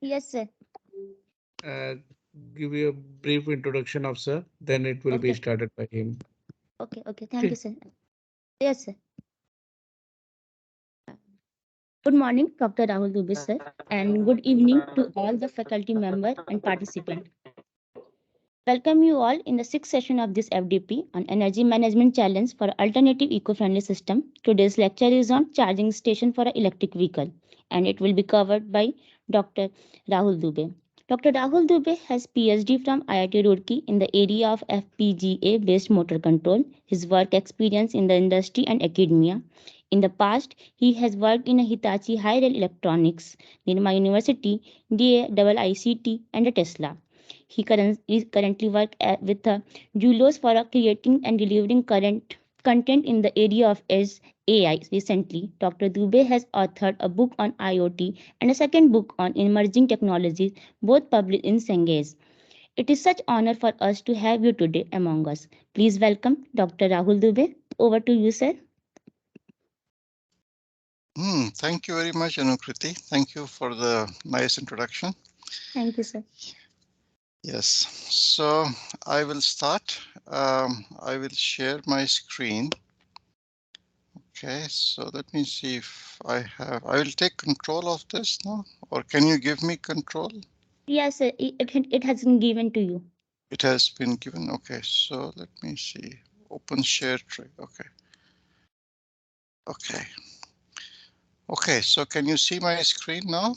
Yes, sir. Uh, Give you a brief introduction of sir, then it will be Okay. started by him. Okay. Okay. Thank you, Okay. sir. Yes, sir. Good morning, Dr. Rahul Dubey, sir, and good evening to all the faculty member and participant. Welcome you all in the sixth session of this FDP on Energy Management Challenge for Alternative Eco-Friendly System. Today's lecture is on charging station for an electric vehicle, and it will be covered by Dr. Rahul Dubey. Dr. Rahul Dubey has PhD from IIT Roorkee in the area of FPGA-based motor control. His work experience in the industry and academia. In the past, he has worked in a Hitachi High-Rail Electronics, Nirma University, AICTE, and a Tesla. He currently works with Julos for creating and delivering current content in the area of edge AI. Recently, Dr. Dubey has authored a book on IoT and a second book on emerging technologies, both published in Cengage. It is such honor for us to have you today among us. Please welcome Dr. Rahul Dubey. Over to you, sir. Thank you very much, Anukriti. Thank you for the nice introduction. Thank you, sir. Yes, so I will start. I will share my screen. Okay, so let me see if I will take control of this now, or can you give me control? Yes, sir. It has been given to you. It has been given. Okay, so let me see. Open share tray. Okay. Okay. Okay, so can you see my screen now?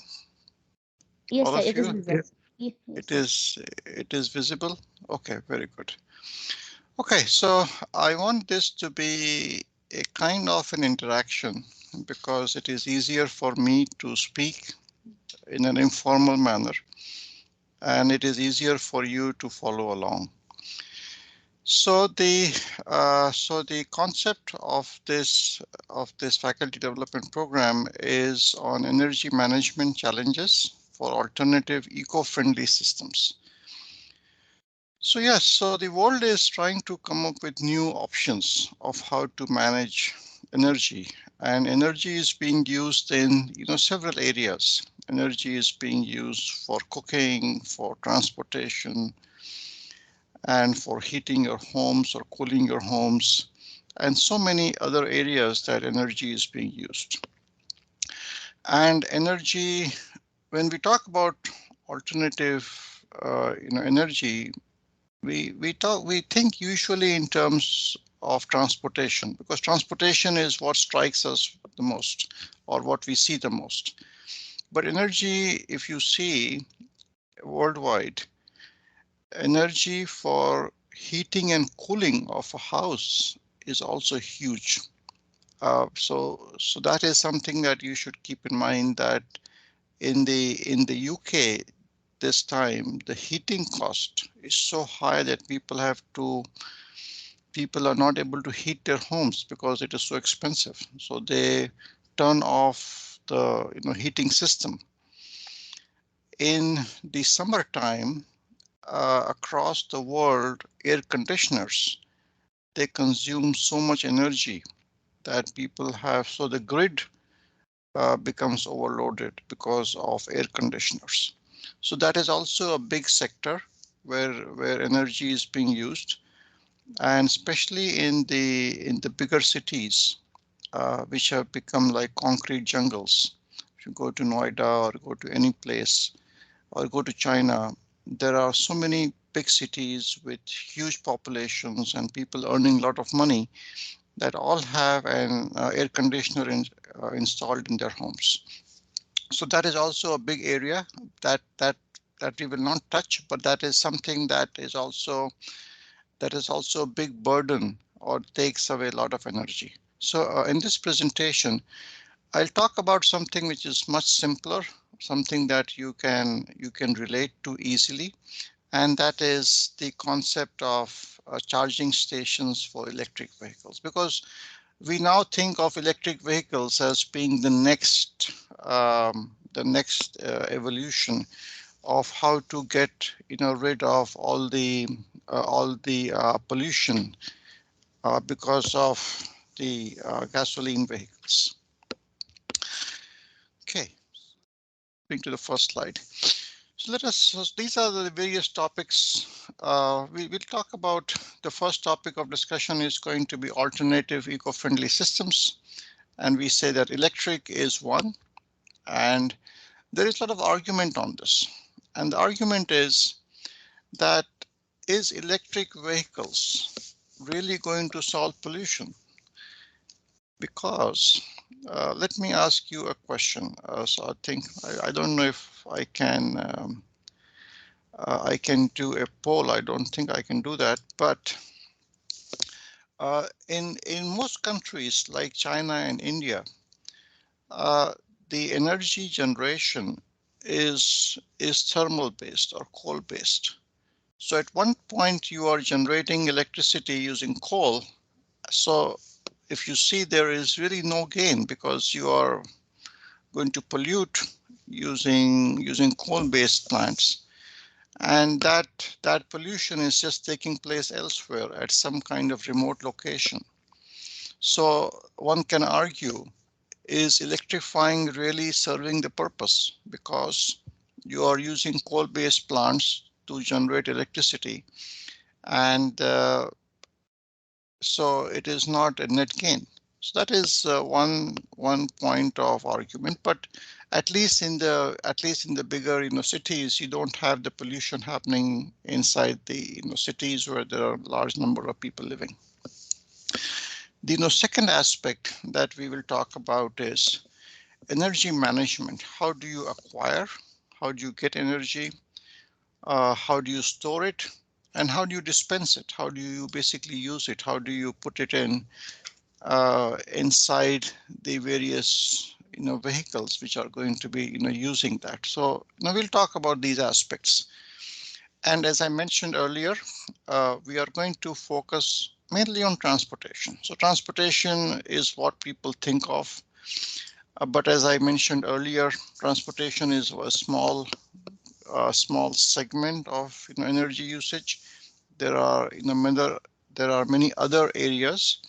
Yes, All sir. of It is you? visible. Yes, It sir. is visible. Okay, very good. Okay, so I want this to be a kind of an interaction because it is easier for me to speak in an informal manner and it is easier for you to follow along. So the concept of this faculty development program is on energy management challenges for alternative eco-friendly systems. So yes, so the world is trying to come up with new options of how to manage energy, and energy is being used in several areas. Energy is being used for cooking, for transportation, and for heating your homes or cooling your homes, and so many other areas that energy is being used. And energy, when we talk about alternative energy, we think usually in terms of transportation, because transportation is what strikes us the most or what we see the most. But energy, if you see worldwide, energy for heating and cooling of a house is also huge. So that is something that you should keep in mind, that in the UK this time the heating cost is so high that people are not able to heat their homes because it is so expensive. So they turn off the heating system. In the summertime, across the world, air conditioners, they consume so much energy that people have, so the grid becomes overloaded because of air conditioners. So that is also a big sector where energy is being used, and especially in the bigger cities, which have become like concrete jungles. If you go to Noida or go to any place or go to China, there are so many big cities with huge populations and people earning a lot of money that all have an air conditioner installed in their homes. So that is also a big area that we will not touch, but that is something that is also a big burden or takes away a lot of energy. So in this presentation, I'll talk about something which is much simpler, something that you can relate to easily, and that is the concept of charging stations for electric vehicles. Because we now think of electric vehicles as being the next evolution of how to get rid of all the pollution because of the gasoline vehicles. Okay, to the first slide. So these are the various topics. We'll talk about the first topic of discussion is going to be alternative eco-friendly systems. And we say that electric is one, and there is a lot of argument on this. And the argument is that is electric vehicles really going to solve pollution? Because let me ask you a question. So I think I don't know if I can do a poll. I don't think I can do that, but in most countries like China and India, the energy generation is thermal based or coal based. So at one point you are generating electricity using coal. So if you see, there is really no gain because you are going to pollute using coal-based plants, and that pollution is just taking place elsewhere at some kind of remote location. So one can argue, is electrifying really serving the purpose? Because you are using coal-based plants to generate electricity, and so it is not a net gain. So that is one point of argument. But at least in the bigger cities, you don't have the pollution happening inside the cities where there are a large number of people living. The second aspect that we will talk about is energy management. How do you acquire? How do you get energy? How do you store it? And how do you dispense it? How do you basically use it? How do you put it in inside the various vehicles which are going to be using that? So now we'll talk about these aspects. And as I mentioned earlier, we are going to focus mainly on transportation. So transportation is what people think of. But as I mentioned earlier, transportation is a small segment of energy usage. There are many other areas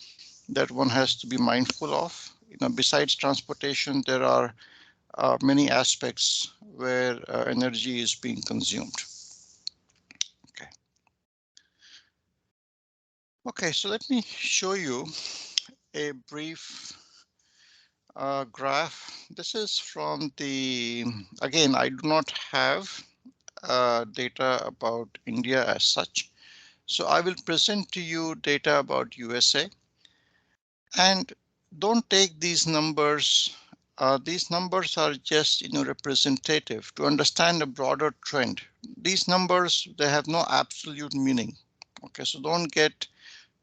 that one has to be mindful of. Besides transportation, there are many aspects where energy is being consumed. Okay, so let me show you a brief graph. This is from again, I do not have data about India as such. So I will present to you data about USA. And don't take these numbers. These numbers are just representative to understand a broader trend. These numbers, they have no absolute meaning. Okay, so don't get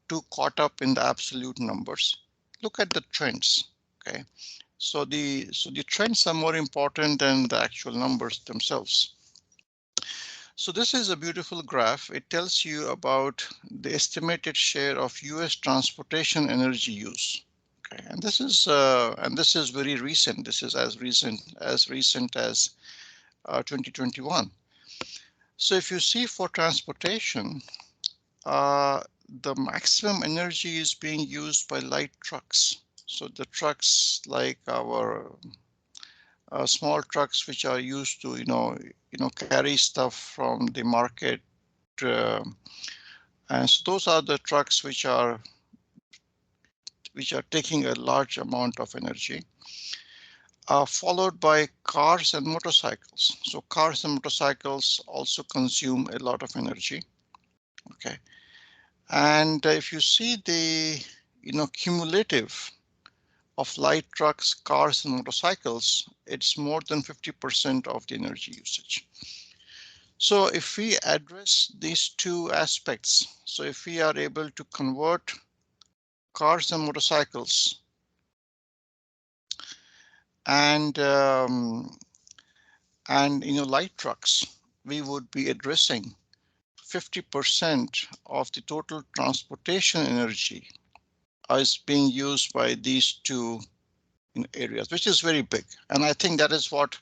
too caught up in the absolute numbers. Look at the trends. Okay, so the trends are more important than the actual numbers themselves. So this is a beautiful graph. It tells you about the estimated share of US transportation energy use. Okay, and this is very recent. This is as recent as 2021. So if you see for transportation, the maximum energy is being used by light trucks. So the trucks like our small trucks, which are used to carry stuff from the market, and so those are the trucks which are taking a large amount of energy. Followed by cars and motorcycles. So cars and motorcycles also consume a lot of energy. Okay, and if you see the cumulative of light trucks, cars, and motorcycles, it's more than 50% of the energy usage. So if we address these two aspects, so if we are able to convert cars and motorcycles and light trucks, we would be addressing 50% of the total transportation energy is being used by these two areas, which is very big. And I think that is what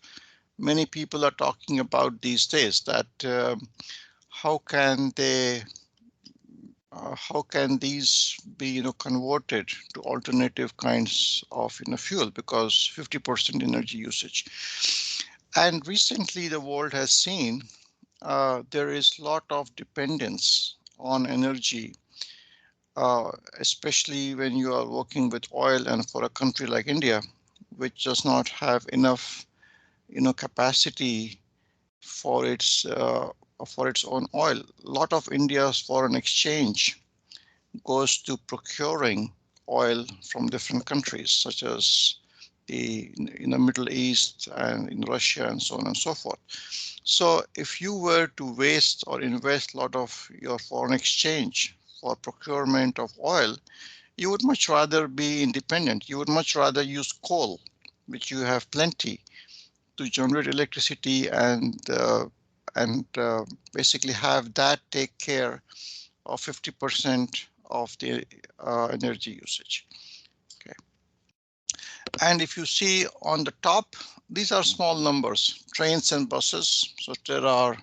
many people are talking about these days, that how can these be converted to alternative kinds of fuel, because 50% energy usage. And recently the world has seen there is a lot of dependence on energy, especially when you are working with oil, and for a country like India, which does not have enough, capacity for its own oil. A lot of India's foreign exchange goes to procuring oil from different countries, such as in the Middle East and in Russia and so on and so forth. So if you were to waste or invest a lot of your foreign exchange for procurement of oil, you would much rather be independent. You would much rather use coal, which you have plenty, to generate electricity and basically have that take care of 50% of the energy usage. Okay. And if you see on the top, these are small numbers, trains and buses. So there are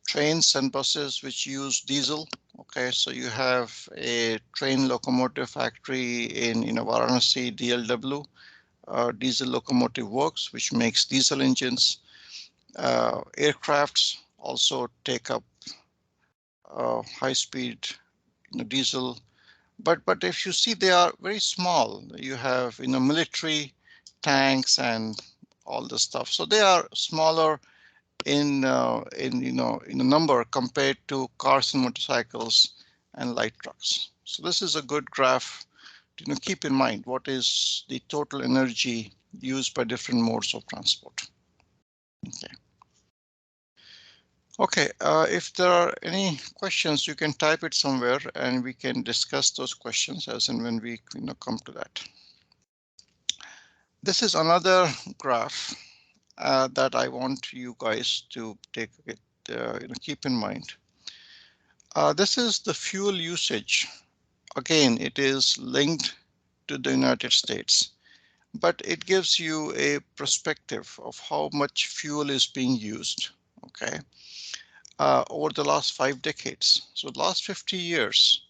trains and buses which use diesel. Okay, so you have a train locomotive factory in Varanasi, DLW, diesel locomotive works, which makes diesel engines. Aircrafts also take up high-speed diesel. But if you see, they are very small. You have military tanks and all the stuff. So they are smaller in a number compared to cars and motorcycles and light trucks. So this is a good graph to keep in mind. What is the total energy used by different modes of transport? Okay. Okay, if there are any questions, you can type it somewhere and we can discuss those questions as and when we come to that. This is another graph that I want you guys to take it, keep in mind. This is the fuel usage. Again, it is linked to the United States, but it gives you a perspective of how much fuel is being used. Okay. Over the last 5 decades. So the last 50 years.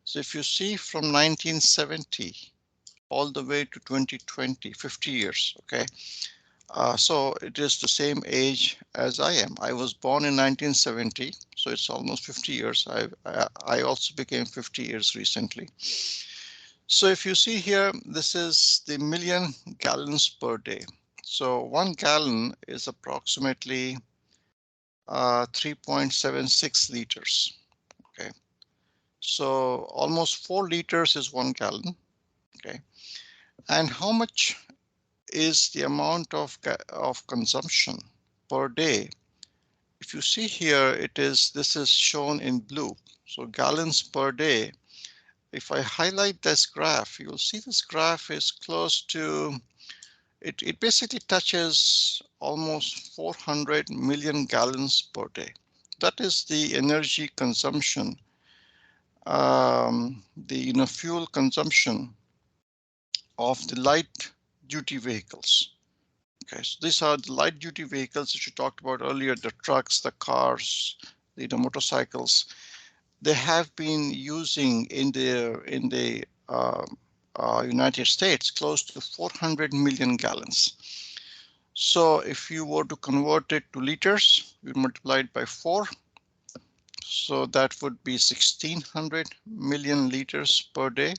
So if you see from 1970 all the way to 2020, 50 years, okay? So it is the same age as I am. I was born in 1970, so it's almost 50 years. I also became 50 years recently. So if you see here, this is the million gallons per day. So 1 gallon is approximately 3.76 liters. Okay, so almost 4 liters is 1 gallon. Okay, and how much is the amount of consumption per day? If you see here, this is shown in blue. So gallons per day. If I highlight this graph, you will see this graph is close to it basically touches almost 400 million gallons per day. That is the energy consumption, the fuel consumption of the light duty vehicles. Okay, so these are the light duty vehicles that you talked about earlier, the trucks, the cars, the motorcycles. They have been using in the United States close to 400 million gallons. So if you were to convert it to liters, we multiply it by 4. So that would be 1600 million liters per day.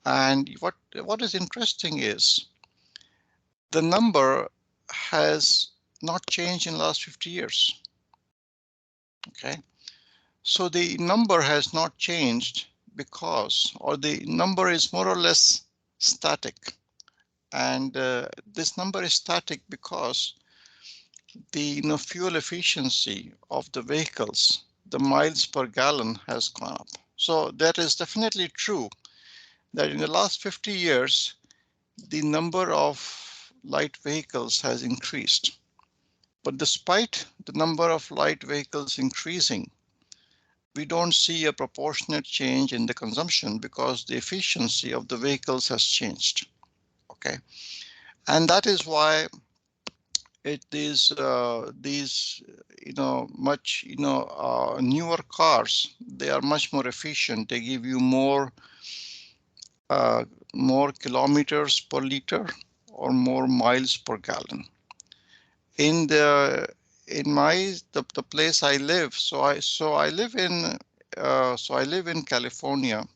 And what is interesting is the number has not changed in the last 50 years. Okay, so the number has not changed because, or the number is more or less static. And this number is static because the fuel efficiency of the vehicles, the miles per gallon, has gone up. So that is definitely true that in the last 50 years, the number of light vehicles has increased. But despite the number of light vehicles increasing, we don't see a proportionate change in the consumption because the efficiency of the vehicles has changed. Okay, and that is why it is these much newer cars, they are much more efficient. They give you more kilometers per liter or more miles per gallon. in the place I live. So I live in California,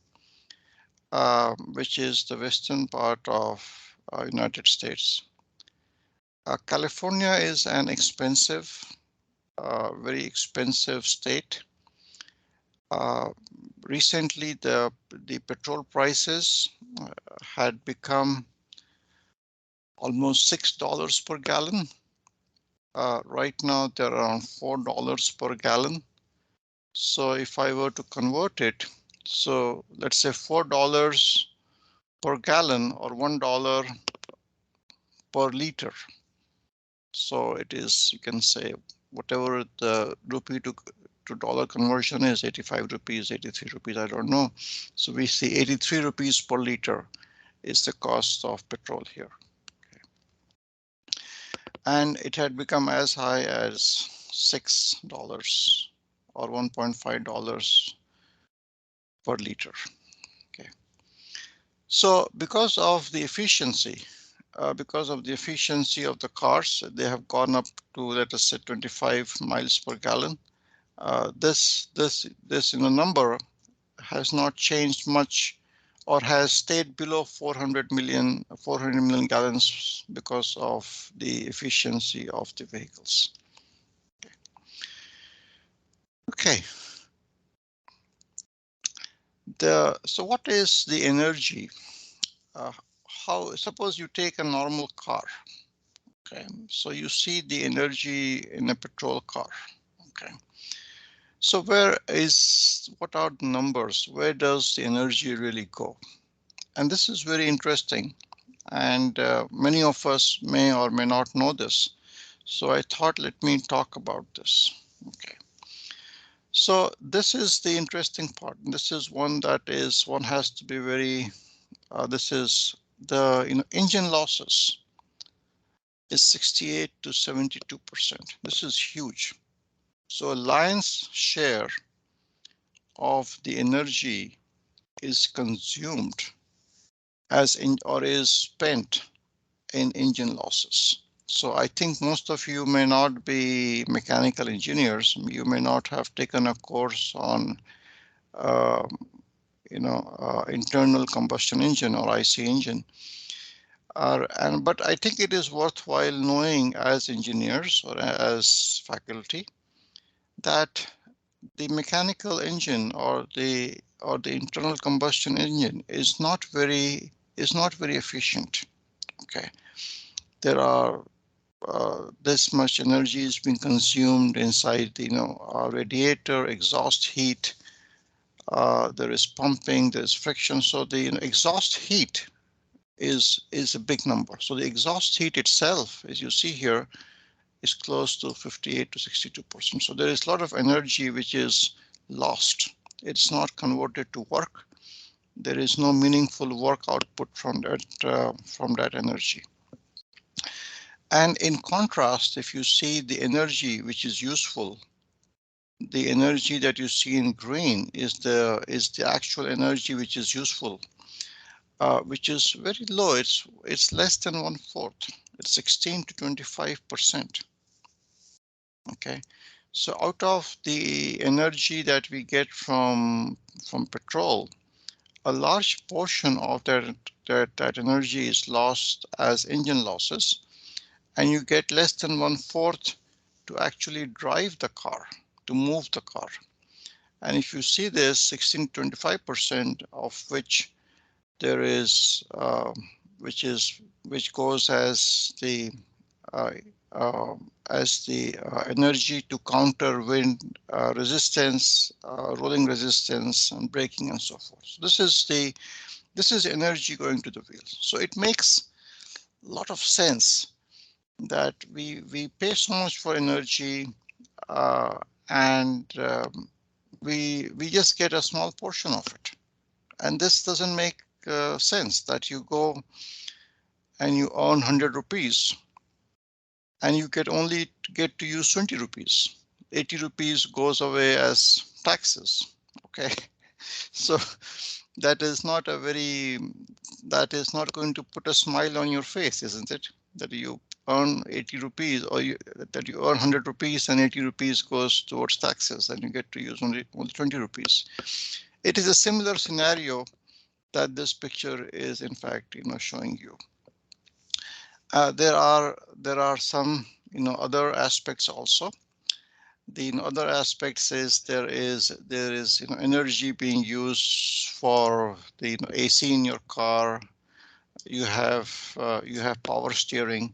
which is the western part of United States. California is an expensive, very expensive state. Recently, the petrol prices had become almost $6 per gallon. Right now, they're around $4 per gallon. So if I were to convert it, so let's say $4 per gallon or $1 per liter. So it is, you can say, whatever the rupee to dollar conversion is, 85 rupees, 83 rupees, I don't know. So we see 83 rupees per liter is the cost of petrol here. And it had become as high as $6 or $1.5 per liter. Okay. So because of the efficiency of the cars, they have gone up to, let us say, 25 miles per gallon. This number has not changed much, or has stayed below 400 million gallons because of the efficiency of the vehicles. Okay. So what is the energy? Suppose you take a normal car. Okay, so you see the energy in a petrol car. Okay, so what are the numbers? Where does the energy really go? And this is very interesting, and many of us may or may not know this. So I thought, let me talk about this. Okay, so this is the interesting part. This is one has to be very. This is the engine losses is 68 to 72%. This is huge. So a lion's share of the energy is consumed or is spent in engine losses. So I think most of you may not be mechanical engineers. You may not have taken a course on internal combustion engine or IC engine. But I think it is worthwhile knowing as engineers or as faculty that the mechanical engine or the internal combustion engine is not very efficient. Okay, there are this much energy is being consumed inside the radiator, exhaust heat. There is pumping, there is friction. So the exhaust heat is a big number. So the exhaust heat itself, as you see here, is close to 58 to 62%. So there is a lot of energy which is lost. It's not converted to work. There is no meaningful work output from that energy. And in contrast, if you see the energy which is useful, the energy that you see in green is the actual energy which is useful, which is very low. It's less than 1/4. It's 16 to 25%. Okay, so out of the energy that we get from petrol, a large portion of that energy is lost as engine losses, and you get less than 1/4 to actually drive the car, to move the car. And if you see this 16 to 25% of which there is which goes as the energy to counter wind resistance, rolling resistance, and braking, and so forth. So this is energy going to the wheels. So it makes a lot of sense that we pay so much for energy, and we just get a small portion of it. And this doesn't make sense that you go and you earn 100 rupees and you only get to use 20 rupees. 80 rupees goes away as taxes. Okay, so that is not going to put a smile on your face, isn't it? that you earn 80 rupees, or that you earn 100 rupees and 80 rupees goes towards taxes, and you get to use only 20 rupees. It is a similar scenario that this picture is in fact, showing you. There are some, other aspects also. The other aspects is there is energy being used for the AC in your car. You have power steering,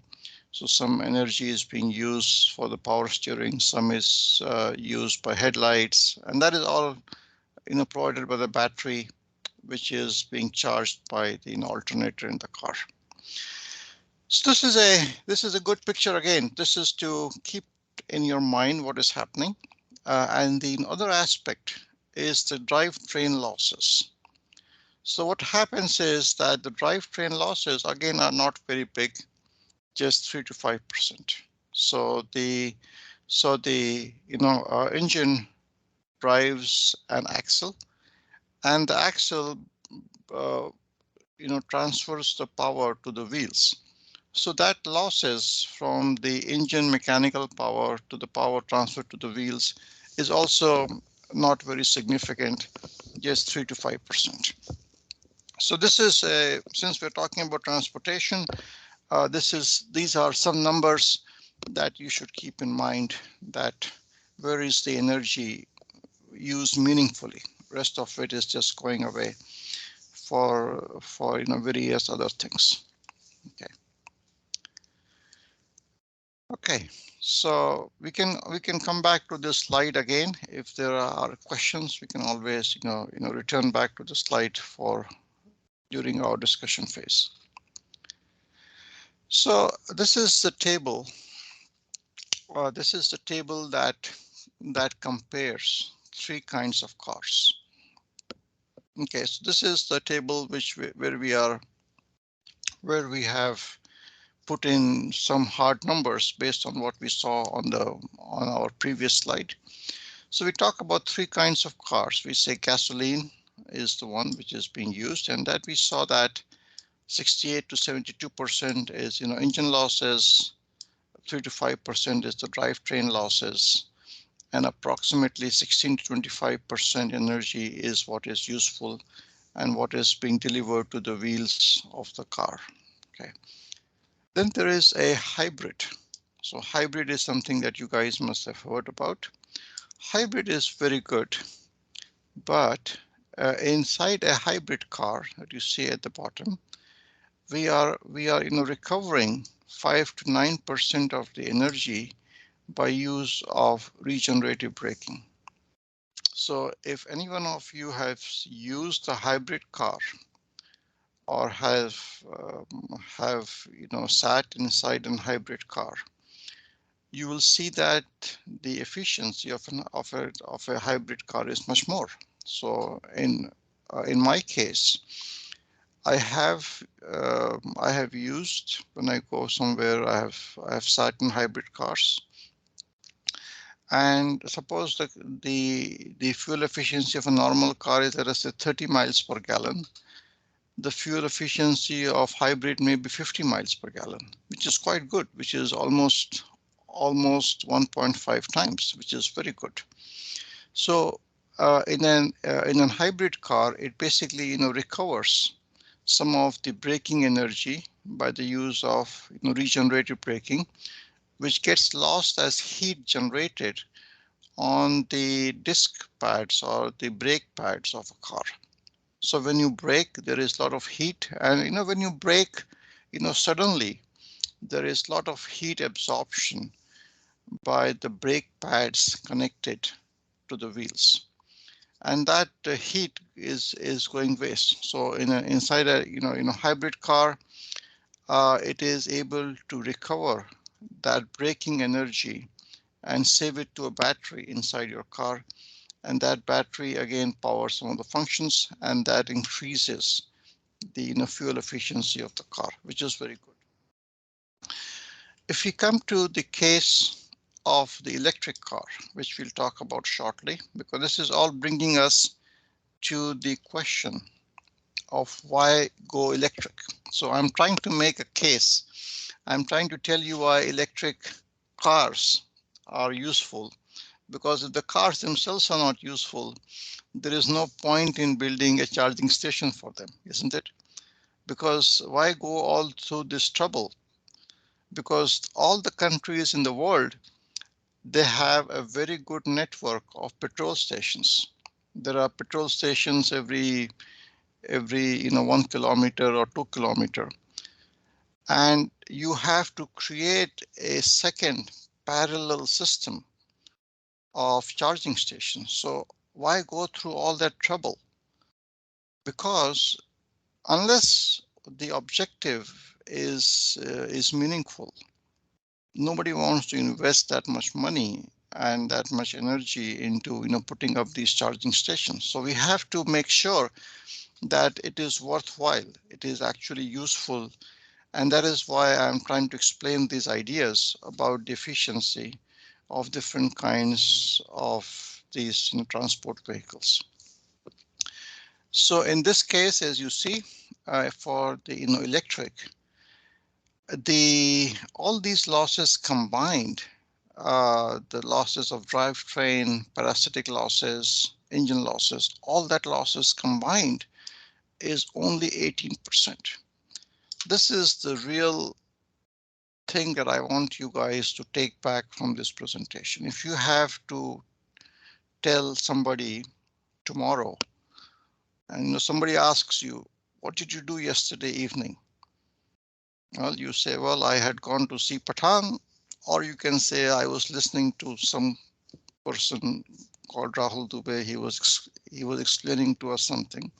so some energy is being used for the power steering. Some is used by headlights, and that is all provided by the battery, which is being charged by the alternator in the car. So this is a good picture. Again, this is to keep in your mind what is happening. And the other aspect is the drivetrain losses. So what happens is that the drivetrain losses again are not very big, just 3 to 5%. So the engine drives an axle, and the axle transfers the power to the wheels. So that losses from the engine mechanical power to the power transfer to the wheels is also not very significant, just 3 to 5%. So this is since we're talking about transportation, these are some numbers that you should keep in mind, that where is the energy used meaningfully. Rest of it is just going away for various other things. Okay, so we can come back to this slide again. If there are questions, we can always return back to the slide for during our discussion phase. So this is the table. This is the table that compares three kinds of cars. Okay, so this is the table where we have put in some hard numbers based on what we saw on our previous slide. So we talk about three kinds of cars. We say gasoline is the one which is being used, and that we saw that 68 to 72% is engine losses, 3 to 5% is the drivetrain losses, and approximately 16 to 25% energy is what is useful and what is being delivered to the wheels of the car. Okay. Then there is a hybrid. So hybrid is something that you guys must have heard about. Hybrid is very good, but inside a hybrid car that you see at the bottom, we are recovering 5 to 9% of the energy by use of regenerative braking. So if any one of you have used a hybrid car, or have sat inside a hybrid car, you will see that the efficiency of a hybrid car is much more. So in my case, I have used, when I go somewhere, I have sat in hybrid cars, and suppose the fuel efficiency of a normal car is, let us say, 30 miles per gallon. The fuel efficiency of hybrid may be 50 miles per gallon, which is quite good, which is almost 1.5 times, which is very good. So in a hybrid car, it basically recovers some of the braking energy by the use of regenerative braking, which gets lost as heat generated on the disc pads or the brake pads of a car. So when you brake, there is a lot of heat, and when you brake, suddenly there is a lot of heat absorption by the brake pads connected to the wheels, and that heat is going waste. So inside a hybrid car, it is able to recover that braking energy and save it to a battery inside your car. And that battery again powers some of the functions, and that increases the fuel efficiency of the car, which is very good. If we come to the case of the electric car, which we'll talk about shortly, because this is all bringing us to the question of why go electric. So I'm trying to make a case, I'm trying to tell you why electric cars are useful, because if the cars themselves are not useful, there is no point in building a charging station for them, isn't it? Because why go all through this trouble? Because all the countries in the world, they have a very good network of petrol stations. There are petrol stations every 1 kilometer or 2 kilometer. And you have to create a second parallel system of charging stations. So why go through all that trouble? Because unless the objective is meaningful, nobody wants to invest that much money and that much energy into putting up these charging stations. So we have to make sure that it is worthwhile, it is actually useful, and that is why I'm trying to explain these ideas about the efficiency of different kinds of these transport vehicles. So in this case, as you see, for the electric, all these losses combined, the losses of drivetrain, parasitic losses, engine losses, all that losses combined is only 18%. This is the real thing that I want you guys to take back from this presentation. If you have to tell somebody tomorrow, and somebody asks you, what did you do yesterday evening? Well, you say, well, I had gone to see Pathan, or you can say I was listening to some person called Rahul Dubey. He was explaining to us something.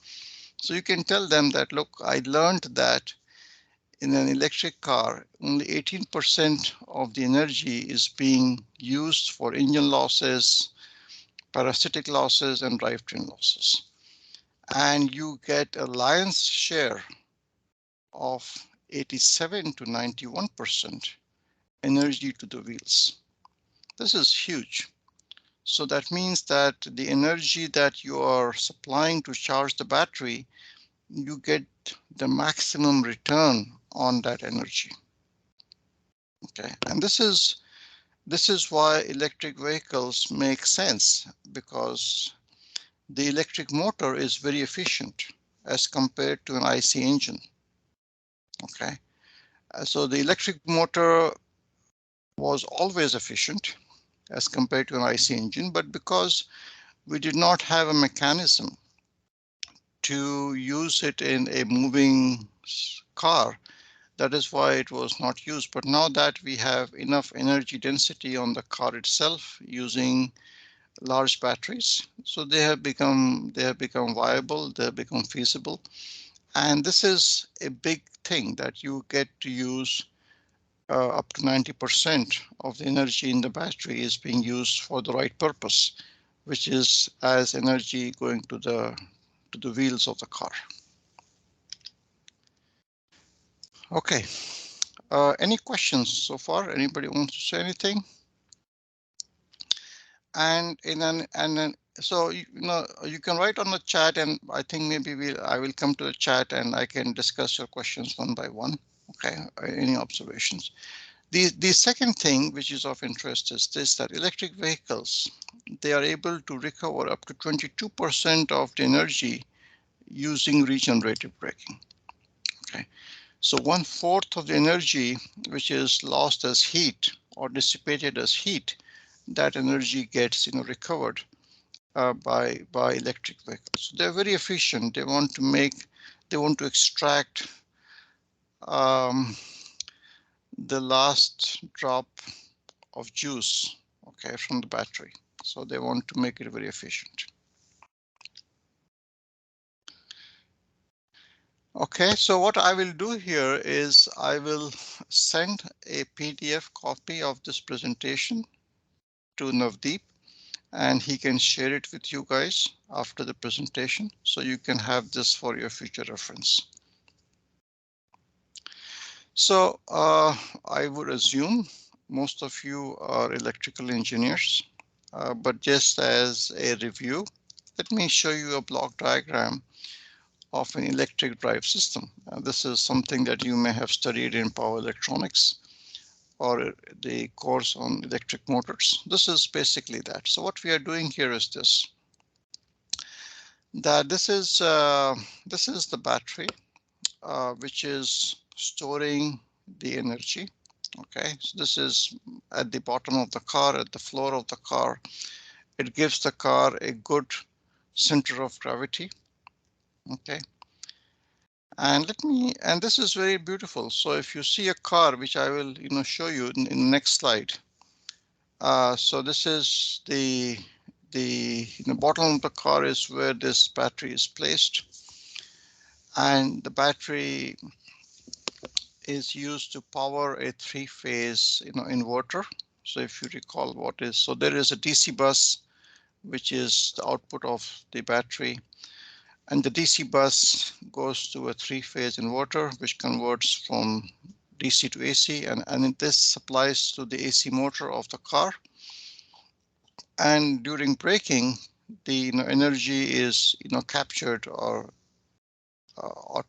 So you can tell them that, look, I learned that in an electric car, only 18% of the energy is being used for engine losses, parasitic losses, and drivetrain losses. And you get a lion's share of 87 to 91% energy to the wheels. This is huge. So that means that the energy that you are supplying to charge the battery, you get the maximum return on that energy. Okay, and this is why electric vehicles make sense, because the electric motor is very efficient as compared to an IC engine. Okay, so the electric motor was always efficient as compared to an IC engine, but because we did not have a mechanism to use it in a moving car, that is why it was not used. But now that we have enough energy density on the car itself using large batteries, so they have become viable, they have become feasible. And this is a big thing, that you get to use up to 90% of the energy in the battery is being used for the right purpose, which is as energy going to the wheels of the car. Okay, any questions so far? Anybody wants to say anything? And so you can write on the chat, and I think maybe I will come to the chat and I can discuss your questions one by one. Okay, any observations? The second thing which is of interest is this, that electric vehicles, they are able to recover up to 22% of the energy using regenerative braking. Okay, so 1/4 of the energy which is lost as heat or dissipated as heat, that energy gets recovered by electric vehicles. So they're very efficient. They want to extract the last drop of juice, okay, from the battery. So they want to make it very efficient. Okay, so what I will do here is I will send a PDF copy of this presentation to Navdeep, and he can share it with you guys after the presentation, so you can have this for your future reference. So I would assume most of you are electrical engineers, but just as a review, let me show you a block diagram of an electric drive system. This is something that you may have studied in power electronics. or the course on electric motors. This is basically that. So what we are doing here is this. That this is the battery, which is storing the energy. Okay, so this is at the bottom of the car, at the floor of the car. It gives the car a good center of gravity. Okay, and this is very beautiful. So if you see a car, which I will show you in the next slide. So this is the bottom of the car is where this battery is placed, and the battery is used to power a three-phase inverter. So if you recall what is, so there is a DC bus, which is the output of the battery, and the DC bus goes to a three-phase inverter, which converts from DC to AC, and this supplies to the AC motor of the car. And during braking, the energy is captured or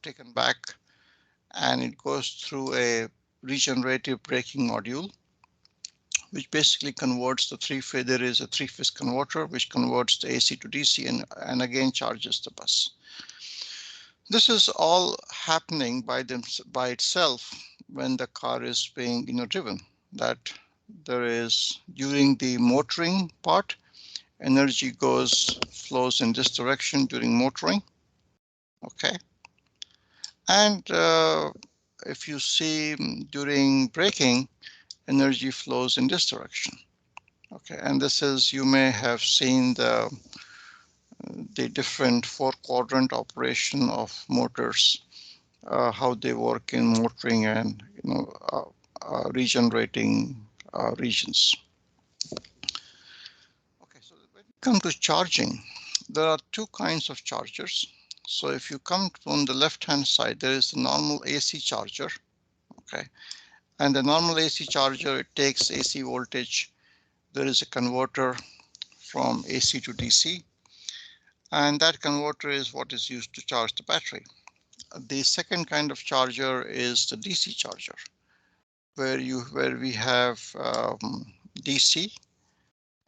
taken back, and it goes through a regenerative braking module, which basically converts the three-phase. There is a three-phase converter which converts the AC to DC and again charges the bus. This is all happening by itself when the car is being driven. That there is, during the motoring part, energy flows in this direction during motoring. Okay, and if you see during braking, energy flows in this direction. Okay, and this is, you may have seen the different four-quadrant operation of motors, how they work in motoring and regenerating regions. Okay, so when we come to charging, there are two kinds of chargers. So if you come from the left-hand side, there is the normal AC charger. Okay, and the normal AC charger, it takes AC voltage. There is a converter from AC to DC, and that converter is what is used to charge the battery. The second kind of charger is the DC charger, where we have DC,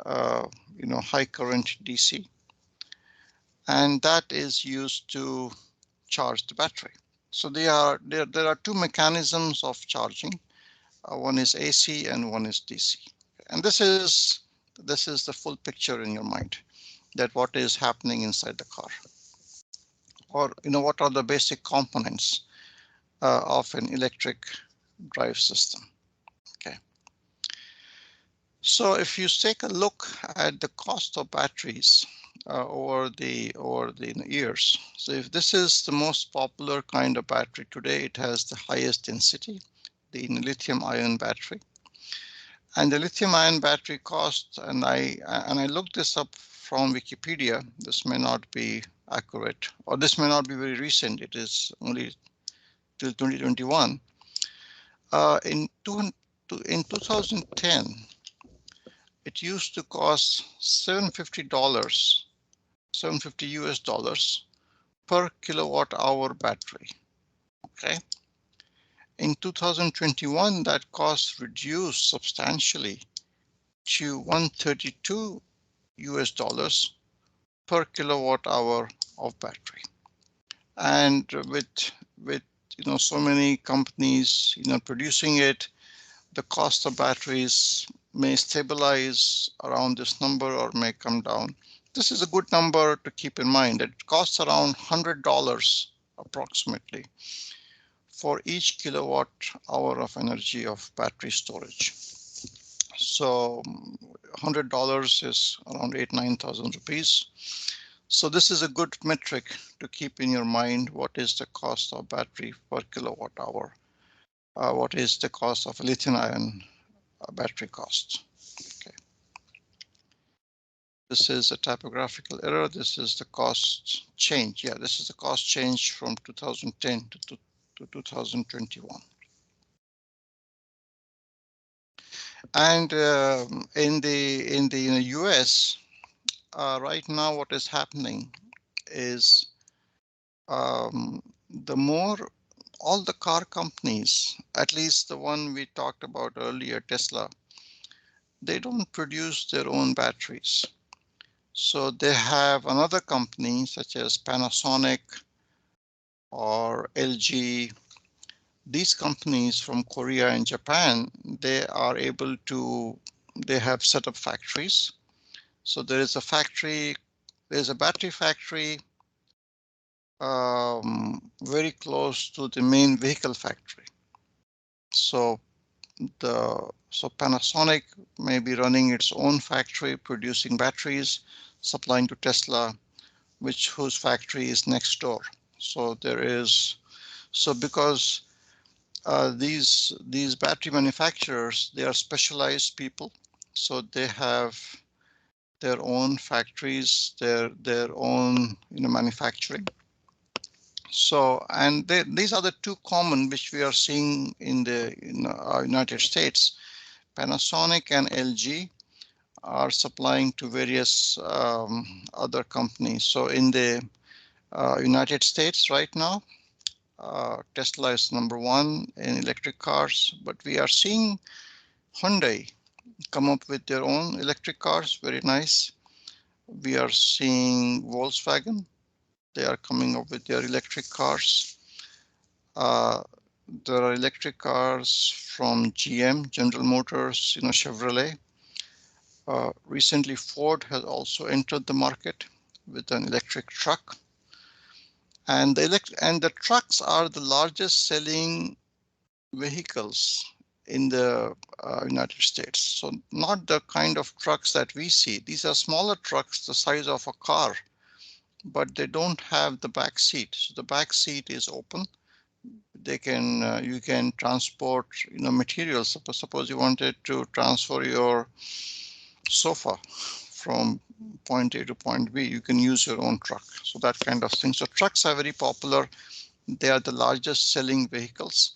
high current DC, and that is used to charge the battery. So there are two mechanisms of charging. One is AC and one is DC, and this is the full picture in your mind, that what is happening inside the car, or what are the basic components of an electric drive system. Okay, so if you take a look at the cost of batteries over the years, so if this is the most popular kind of battery today, it has the highest density, the lithium-ion battery. And the lithium-ion battery cost, and I looked this up from Wikipedia. This may not be accurate, or this may not be very recent. It is only till 2021. In 2010, it used to cost $750 US per kilowatt hour battery. Okay. In 2021, that cost reduced substantially to $132 US per kilowatt hour of battery. And with so many companies producing it, the cost of batteries may stabilize around this number or may come down. This is a good number to keep in mind. It costs around $100 approximately for each kilowatt hour of energy of battery storage. So $100 is around 8,000-9,000 rupees. So this is a good metric to keep in your mind. What is the cost of battery per kilowatt hour? What is the cost of a lithium-ion battery cost? Okay. This is a typographical error. This is the cost change. Yeah, this is the cost change from 2010 to 2021. And in the US, right now, what is happening is the more all the car companies, at least the one we talked about earlier, Tesla, they don't produce their own batteries. So they have another company such as Panasonic or LG. These companies from Korea and Japan, they are able to, they have set up factories. So there is a factory, there's a battery factory very close to the main vehicle factory. So Panasonic may be running its own factory producing batteries, supplying to Tesla, whose factory is next door. So because these battery manufacturers, they are specialized people, so they have their own factories, their own manufacturing. So, and these are the two common which we are seeing in the United States. Panasonic and LG are supplying to various other companies. So in the United States right now, Tesla is #1 in electric cars, but we are seeing Hyundai come up with their own electric cars, very nice. We are seeing Volkswagen, they are coming up with their electric cars. There are electric cars from GM, General Motors, Chevrolet. Recently, Ford has also entered the market with an electric truck. And the trucks are the largest selling vehicles in the United States. So not the kind of trucks that we see. These are smaller trucks the size of a car, but they don't have the back seat. So the back seat is open. They can you can transport materials. Suppose you wanted to transfer your sofa from point A to point B, you can use your own truck. So that kind of thing. So trucks are very popular. They are the largest selling vehicles,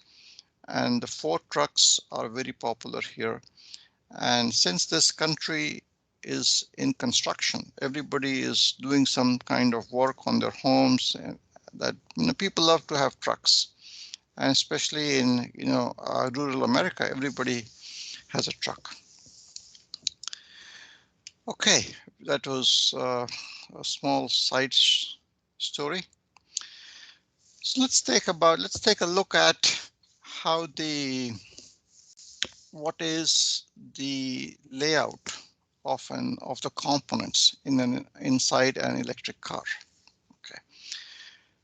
and the Ford trucks are very popular here. And since this country is in construction, everybody is doing some kind of work on their homes, and that people love to have trucks. And especially in rural America, everybody has a truck. Okay, that was a small side story. So let's take a look at what is the layout of the components inside an electric car. Okay,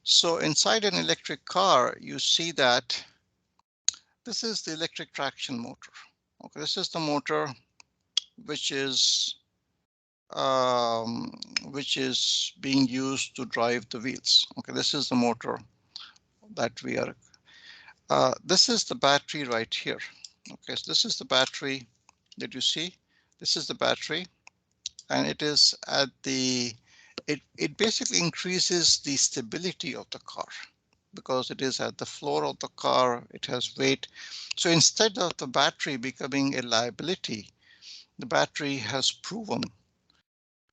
so inside an electric car, you see that this is the electric traction motor. Okay, this is the motor which is being used to drive the wheels. Okay, this is the motor that we are. This is the battery right here. Okay, so this is the battery that you see. This is the battery, and it is at it basically increases the stability of the car because it is at the floor of the car. It has weight. So instead of the battery becoming a liability, the battery has proven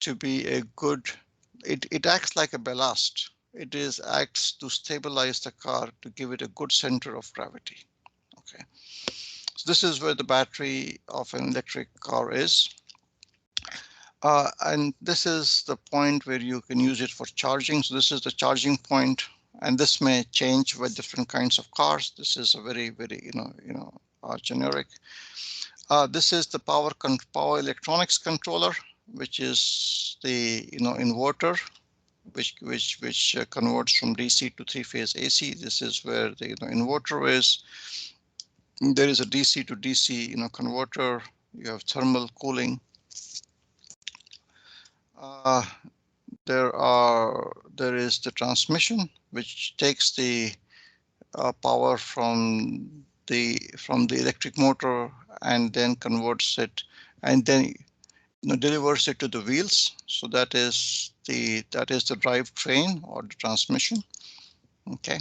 to be a good, it acts like a ballast. It acts to stabilize the car, to give it a good center of gravity. Okay, so this is where the battery of an electric car is. And this is the point where you can use it for charging. So this is the charging point, and this may change with different kinds of cars. This is a very, very, generic. This is the power electronics controller, which is the inverter, which converts from DC to three-phase AC. This is where the inverter is. There is a DC to DC converter. You have thermal cooling. There is the transmission, which takes the power from the electric motor and then converts it, and then delivers it to the wheels. So that is the drivetrain or the transmission. Okay.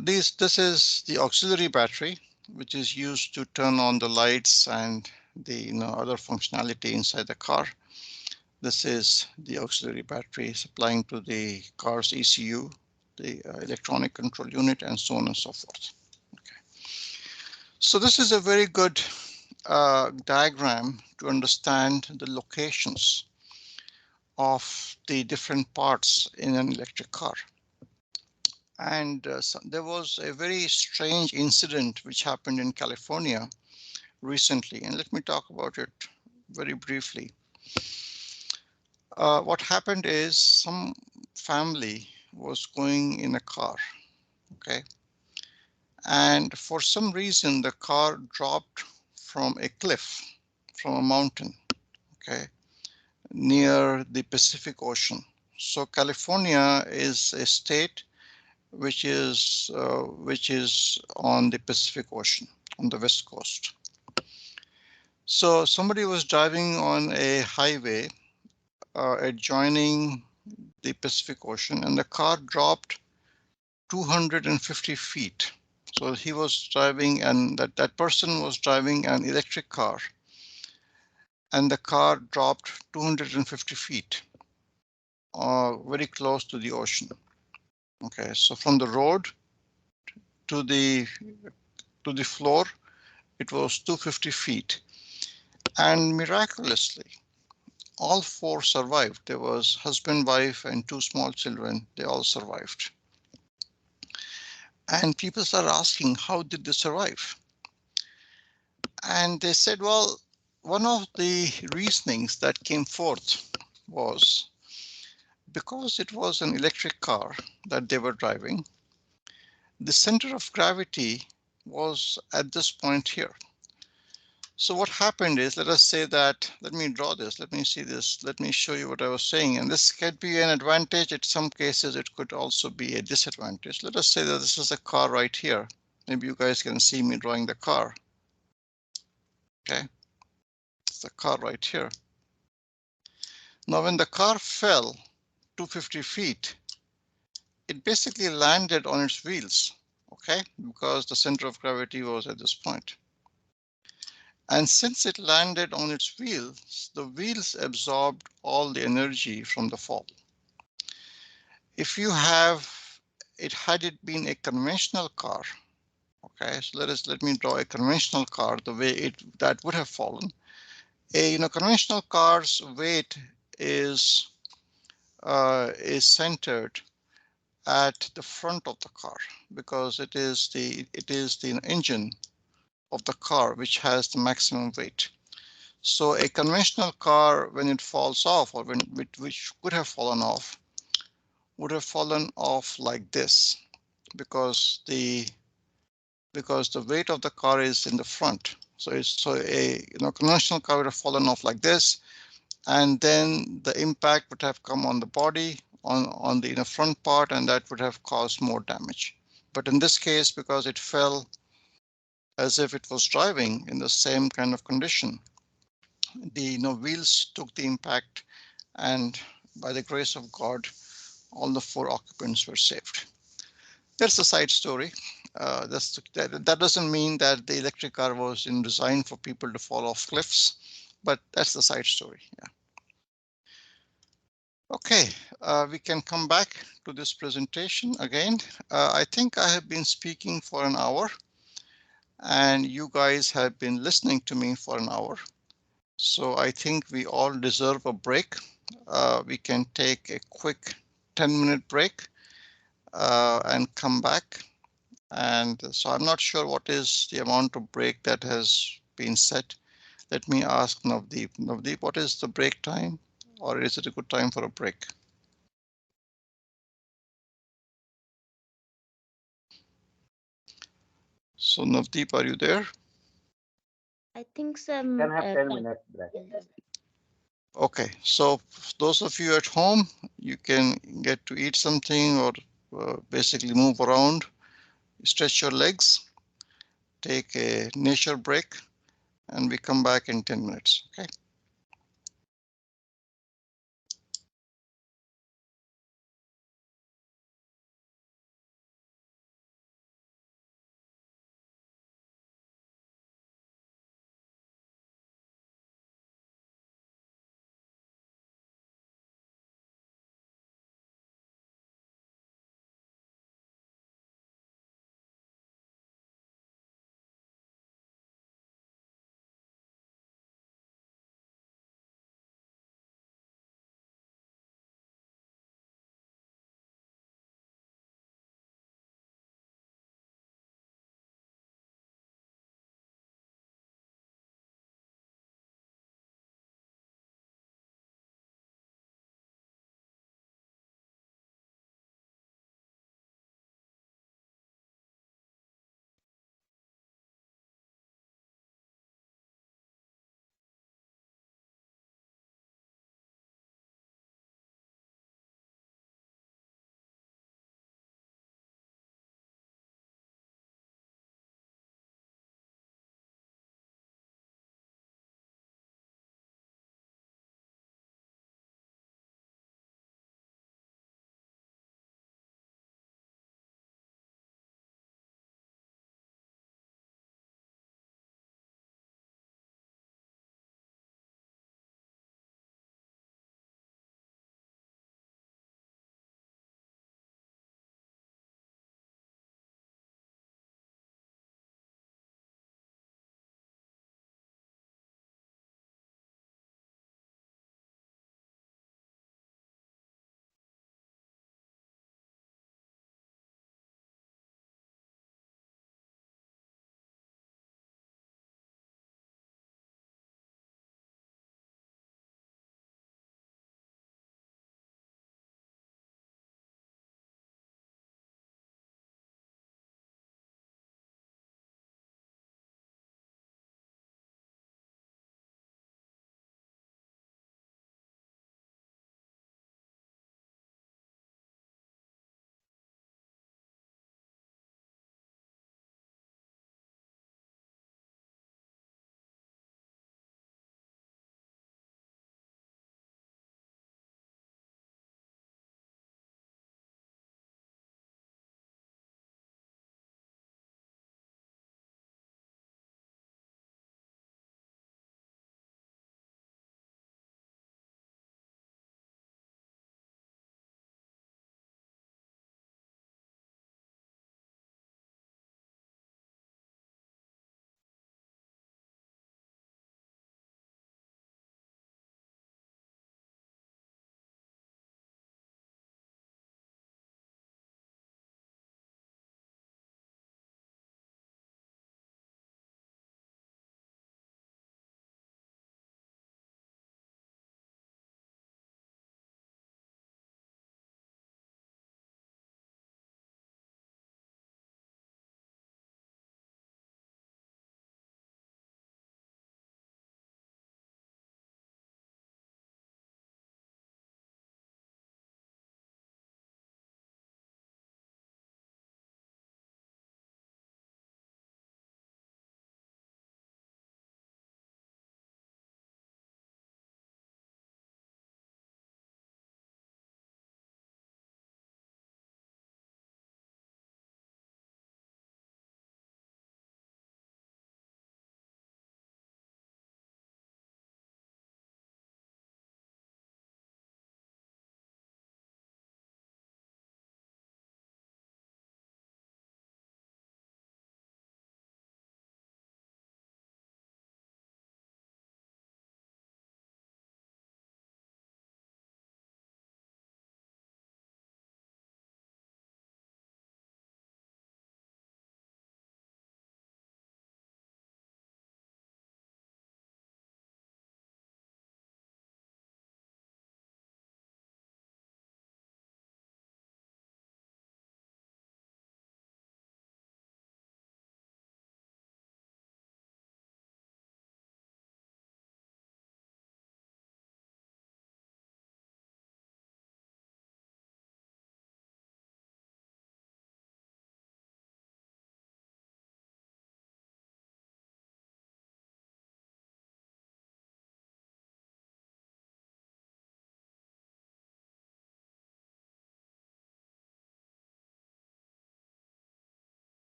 This is the auxiliary battery, which is used to turn on the lights and the other functionality inside the car. This is the auxiliary battery supplying to the car's ECU. the electronic control unit, and so on and so forth. Okay. So this is a very good diagram to understand the locations of the different parts in an electric car. And so there was a very strange incident which happened in California recently, and let me talk about it very briefly. What happened is some family was going in a car, okay, and for some reason the car dropped from a cliff, from a mountain, okay, near the Pacific Ocean. So California is a state which is on the Pacific Ocean on the west coast. So somebody was driving on a highway adjoining the Pacific Ocean, and the car dropped 250 feet. So he was driving, and that person was driving an electric car, and the car dropped 250 feet, very close to the ocean. Okay, so from the road to the floor, it was 250 feet, and miraculously, all four survived. There was husband, wife, and two small children. They all survived. And people started asking, how did they survive? And they said, well, one of the reasonings that came forth was because it was an electric car that they were driving, the center of gravity was at this point here. So what happened is, let us say that, let me draw this, let me see this, let me show you what I was saying. And this could be an advantage. In some cases, it could also be a disadvantage. Let us say that this is a car right here. Maybe you guys can see me drawing the car. Okay, it's the car right here. Now, when the car fell 250 feet, it basically landed on its wheels, okay, because the center of gravity was at this point. And since it landed on its wheels, the wheels absorbed all the energy from the fall. If you have it, had it been a conventional car, okay, so let me draw a conventional car the way that would have fallen. A conventional car's weight is centered at the front of the car because it is the engine of the car which has the maximum weight. So a conventional car, when it falls off, or which could have fallen off, would have fallen off like this because the weight of the car is in the front. So a conventional car would have fallen off like this, and then the impact would have come on the body, on the front part, and that would have caused more damage. But in this case, because it fell as if it was driving in the same kind of condition, the wheels took the impact, and by the grace of God, all the four occupants were saved. That's a side story. That doesn't mean that the electric car was designed for people to fall off cliffs, but that's the side story. Yeah. Okay, we can come back to this presentation again. I think I have been speaking for an hour, and you guys have been listening to me for an hour. So I think we all deserve a break. We can take a quick 10-minute break and come back. And so I'm not sure what is the amount of break that has been set. Let me ask Navdeep. Navdeep, what is the break time? Or is it a good time for a break? So Navdeep, are you there? I think some Can have 10 minutes break. Okay, so those of you at home, you can get to eat something or basically move around, stretch your legs, take a nature break, and we come back in 10 minutes. Okay.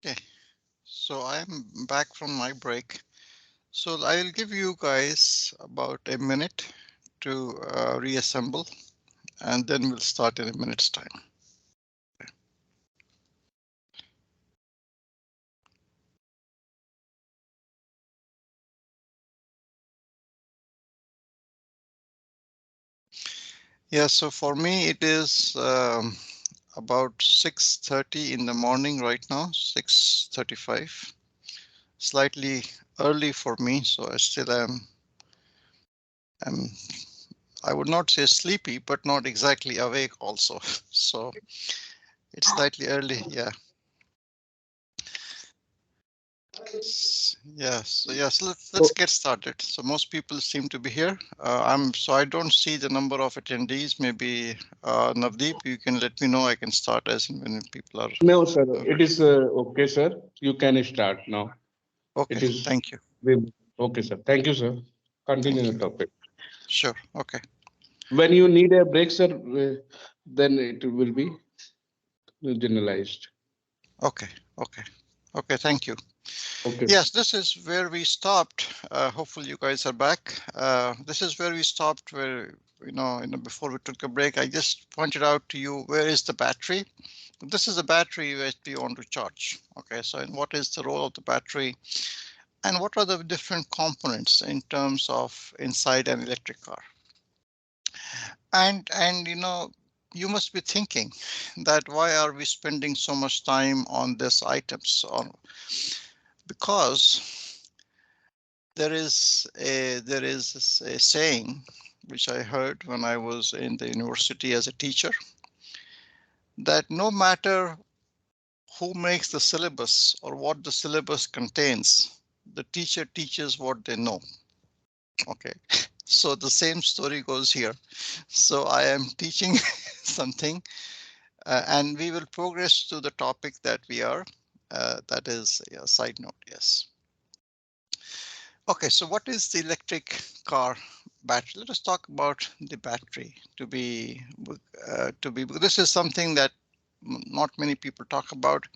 Okay, so I'm back from my break. So I'll give you guys about a minute to reassemble, and then we'll start in a minute's time. Yeah, so for me it is about 6:30 in the morning right now, 6:35. Slightly early for me, so I still am I would not say sleepy, but not exactly awake also. So it's slightly early, yeah. Yes, so yes, let's get started. So most people seem to be here. I don't see the number of attendees. Maybe Navdeep, you can let me know. I can start as and when people are. No, sir. It is okay, sir. You can start now. Okay, It is thank you. okay, sir. Thank you, sir. Continue Thank the you. topic. Sure. Okay. When you need a break, sir, then it will be generalized. Okay. Okay. Okay. Thank you. Okay. Yes, this is where we stopped. Hopefully you guys are back. This is where we stopped where, before we took a break, I just pointed out to you, where is the battery? This is a battery that we want to charge. Okay, so what is the role of the battery? And what are the different components in terms of inside an electric car? And you must be thinking that why are we spending so much time on these items? Because there is a saying which I heard when I was in the university as a teacher, that no matter who makes the syllabus or what the syllabus contains, the teacher teaches what they know. Okay, so the same story goes here. So I am teaching something, and we will progress to the topic that we are. That is a side note, yes. Okay, so what is the electric car battery? Let us talk about the battery this is something that not many people talk about.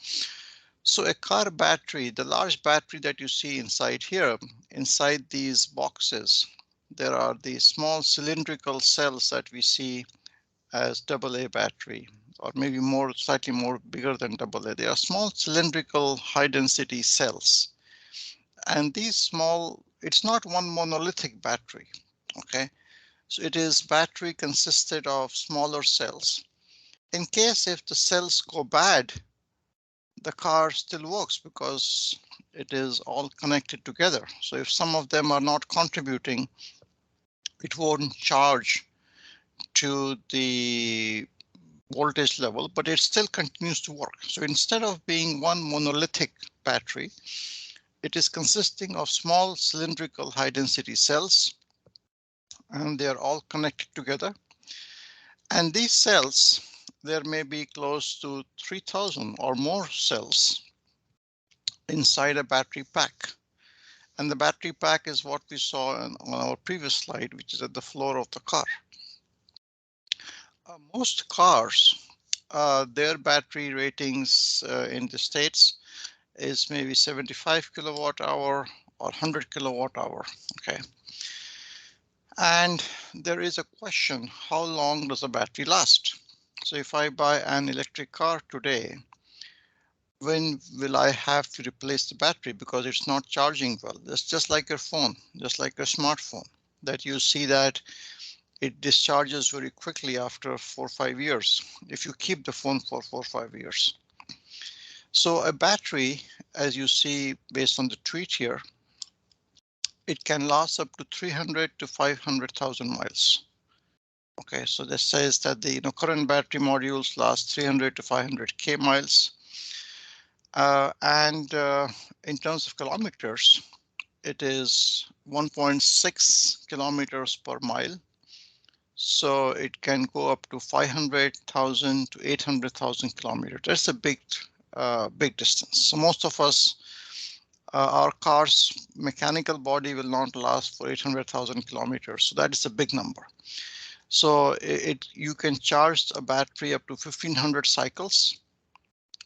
So a car battery, the large battery that you see inside here, inside these boxes, there are these small cylindrical cells that we see as AA battery, or maybe slightly more bigger than AA. They are small cylindrical high density cells. And it's not one monolithic battery, okay? So it is battery consisted of smaller cells. In case if the cells go bad, the car still works because it is all connected together. So if some of them are not contributing, it won't charge to the voltage level, but it still continues to work. So instead of being one monolithic battery, it is consisting of small cylindrical high density cells, and they are all connected together. And these cells, there may be close to 3,000 or more cells inside a battery pack. And the battery pack is what we saw on our previous slide, which is at the floor of the car. Most cars, their battery ratings in the States is maybe 75 kilowatt hour or 100 kilowatt hour. Okay. And there is a question, how long does a battery last? So if I buy an electric car today, when will I have to replace the battery because it's not charging well? It's just like your phone, just like a smartphone, that you see that it discharges very quickly after 4 or 5 years, if you keep the phone for 4 or 5 years. So a battery, as you see based on the tweet here, it can last up to 300 to 500,000 miles. Okay, so this says that the current battery modules last 300 to 500k miles. In terms of kilometers, it is 1.6 kilometers per mile. So it can go up to 500,000 to 800,000 kilometers. That's a big distance. So most of us, our car's mechanical body will not last for 800,000 kilometers. So that is a big number. So you can charge a battery up to 1,500 cycles,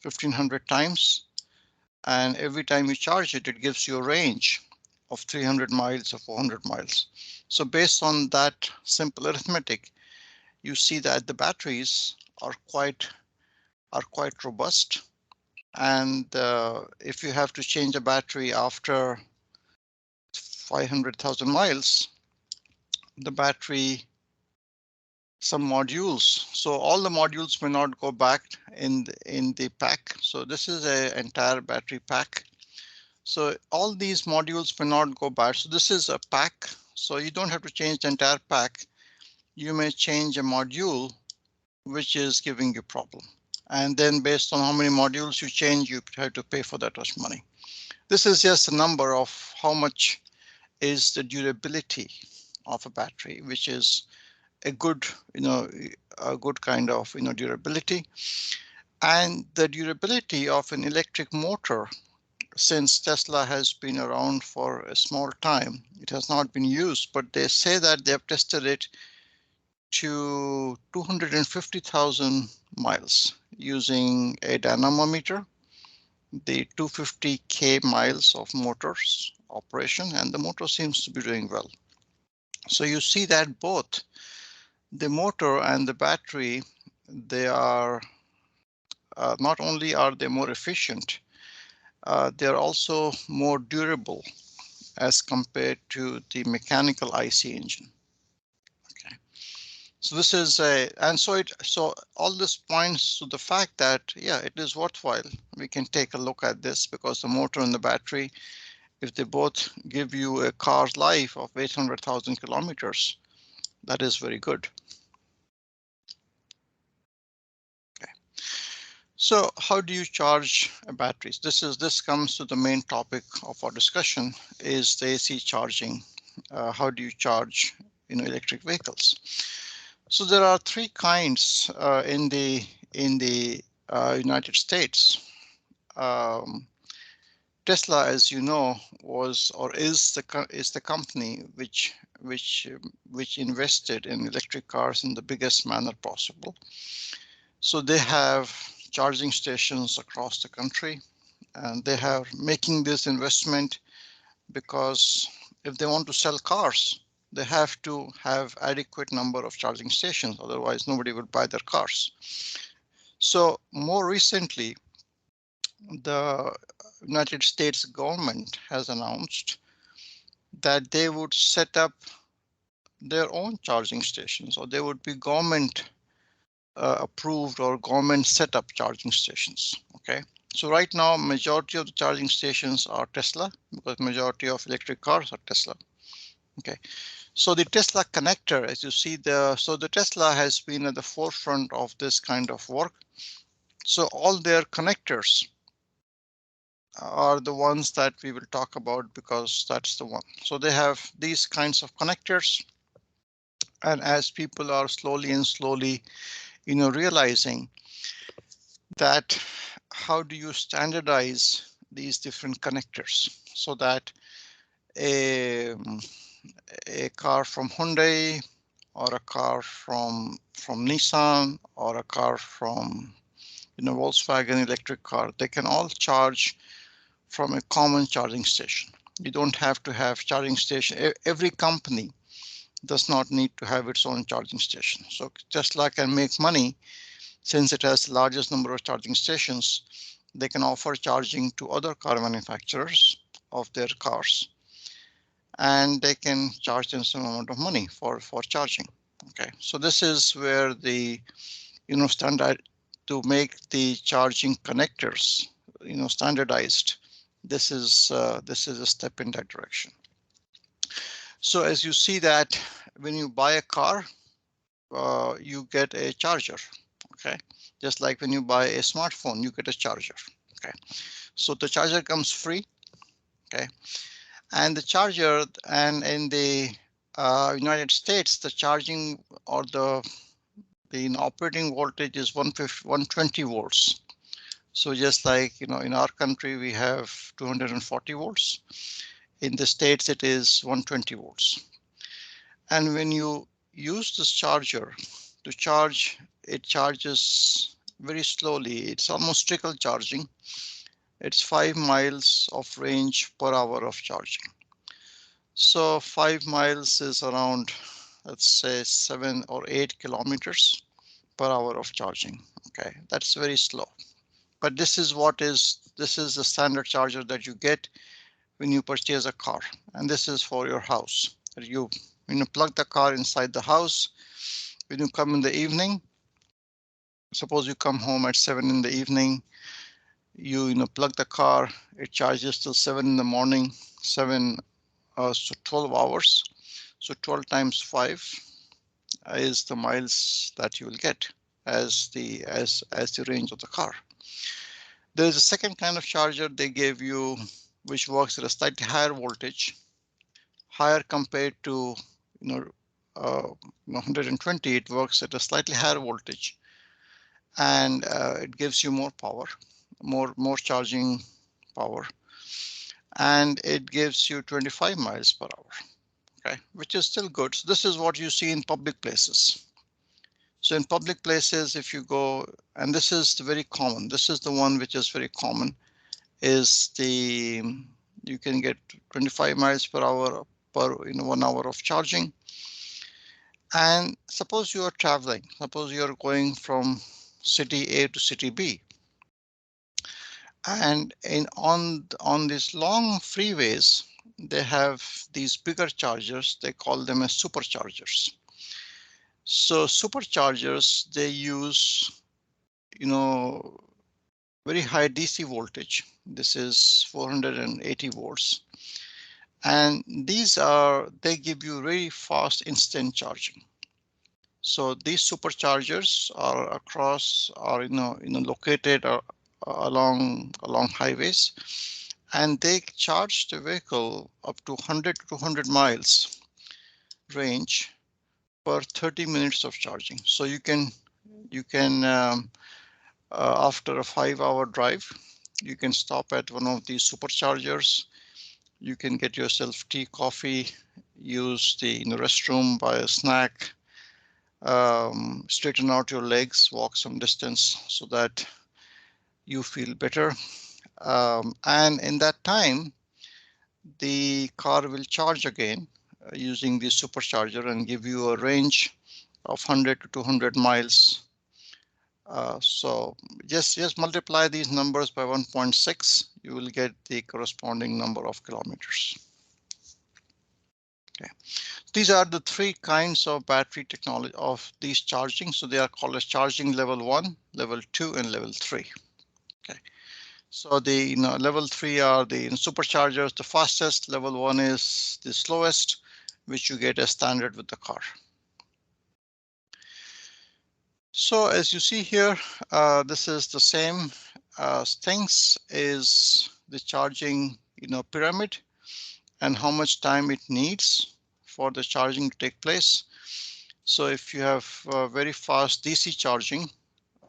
1,500 times. And every time you charge it, it gives you a range of 300 miles or 400 miles. So based on that simple arithmetic, you see that the batteries are quite robust. And if you have to change a battery after 500,000 miles, the battery, some modules. So all the modules may not go back in the pack. So this is an entire battery pack. So all these modules may not go back. So this is a pack. So you don't have to change the entire pack. You may change a module which is giving you problem. And then based on how many modules you change, you have to pay for that much money. This is just a number of how much is the durability of a battery, which is a good, a good kind of, durability. And the durability of an electric motor, since Tesla has been around for a small time, it has not been used, but they say that they have tested it to 250,000 miles using a dynamometer, the 250K miles of motors operation, and the motor seems to be doing well. So you see that both the motor and the battery, they are not only are they more efficient, they're also more durable as compared to the mechanical IC engine. Okay. So this is so all this points to the fact that, yeah, it is worthwhile. We can take a look at this because the motor and the battery, if they both give you a car's life of 800,000 kilometers, that is very good. Okay. So how do you charge batteries? This comes to the main topic of our discussion, is the AC charging. How do you charge electric vehicles? So there are three kinds in the United States. Tesla, as you know, was or is the company which invested in electric cars in the biggest manner possible. So they have charging stations across the country, and they are making this investment because if they want to sell cars, they have to have adequate number of charging stations, otherwise nobody would buy their cars. So more recently, the United States government has announced that they would set up their own charging stations, or they would be government approved or government set up charging stations. Okay, so right now majority of the charging stations are Tesla, because majority of electric cars are Tesla. Okay, so the Tesla connector, as you see, the Tesla has been at the forefront of this kind of work. So all their connectors are the ones that we will talk about, because that's the one. So they have these kinds of connectors, and as people are slowly realizing that how do you standardize these different connectors so that a car from Hyundai or a car from Nissan or a car from Volkswagen electric car, they can all charge from a common charging station. You don't have to have charging station. Every company does not need to have its own charging station. So Tesla can make money since it has the largest number of charging stations. They can offer charging to other car manufacturers of their cars, and they can charge them some amount of money for charging. Okay, so this is where the standard to make the charging connectors standardized. This is a step in that direction. So as you see that when you buy a car, you get a charger. Okay, just like when you buy a smartphone, you get a charger. Okay, so the charger comes free. Okay, and the charger, and in the United States, the charging or the operating voltage is 120 volts. So just like in our country we have 240 volts. In the States it is 120 volts. And when you use this charger to charge, it charges very slowly. It's almost trickle charging. it's 5 miles of range per hour of charging. So 5 miles is around, let's say 7 or 8 kilometers per hour of charging. Okay, that's very slow. But this is the standard charger that you get when you purchase a car, and this is for your house. You plug the car inside the house. When you come in the evening, suppose you come home at 7 in the evening, you plug the car, it charges till 7 in the morning, 7 so 12 hours. So 12 times 5 is the miles that you will get as the range of the car. There is a second kind of charger they gave you, which works at a slightly higher voltage, higher compared to 120. It works at a slightly higher voltage, and it gives you more power, more charging power, and it gives you 25 miles per hour. Okay, which is still good. So this is what you see in public places. So in public places, if you go, and this is very common, this is the one which is very common, is you can get 25 miles per hour per 1 hour of charging. And suppose you are traveling, suppose you are going from city A to city B, and on these long freeways, they have these bigger chargers. They call them as superchargers. So superchargers, they use very high DC voltage. This is 480 volts, and they give you very fast instant charging. So these superchargers are located along highways, and they charge the vehicle up to 100 to 200 miles range per 30 minutes of charging. So you can after a 5-hour drive, you can stop at one of these superchargers. You can get yourself tea, coffee, use the restroom, buy a snack, straighten out your legs, walk some distance so that you feel better. And in that time, the car will charge again using the supercharger and give you a range of 100 to 200 miles. So just multiply these numbers by 1.6, you will get the corresponding number of kilometers. Okay, these are the 3 kinds of battery technology of these charging. So they are called as charging level 1, level 2, and level 3. Okay, so the level 3 are the superchargers. The fastest, level 1 is the slowest, which you get as standard with the car. So as you see here, this is the same things is the charging pyramid and how much time it needs for the charging to take place. So if you have very fast DC charging,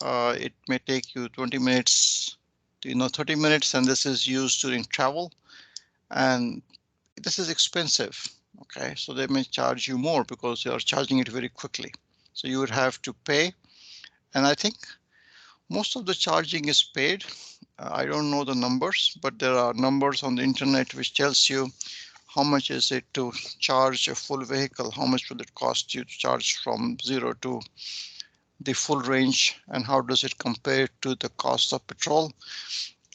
it may take you 20 minutes to 30 minutes, and this is used during travel, and this is expensive. Okay, so they may charge you more because they are charging it very quickly. So you would have to pay. And I think most of the charging is paid. I don't know the numbers, but there are numbers on the internet which tells you how much is it to charge a full vehicle, how much will it cost you to charge from 0 to the full range, and how does it compare to the cost of petrol.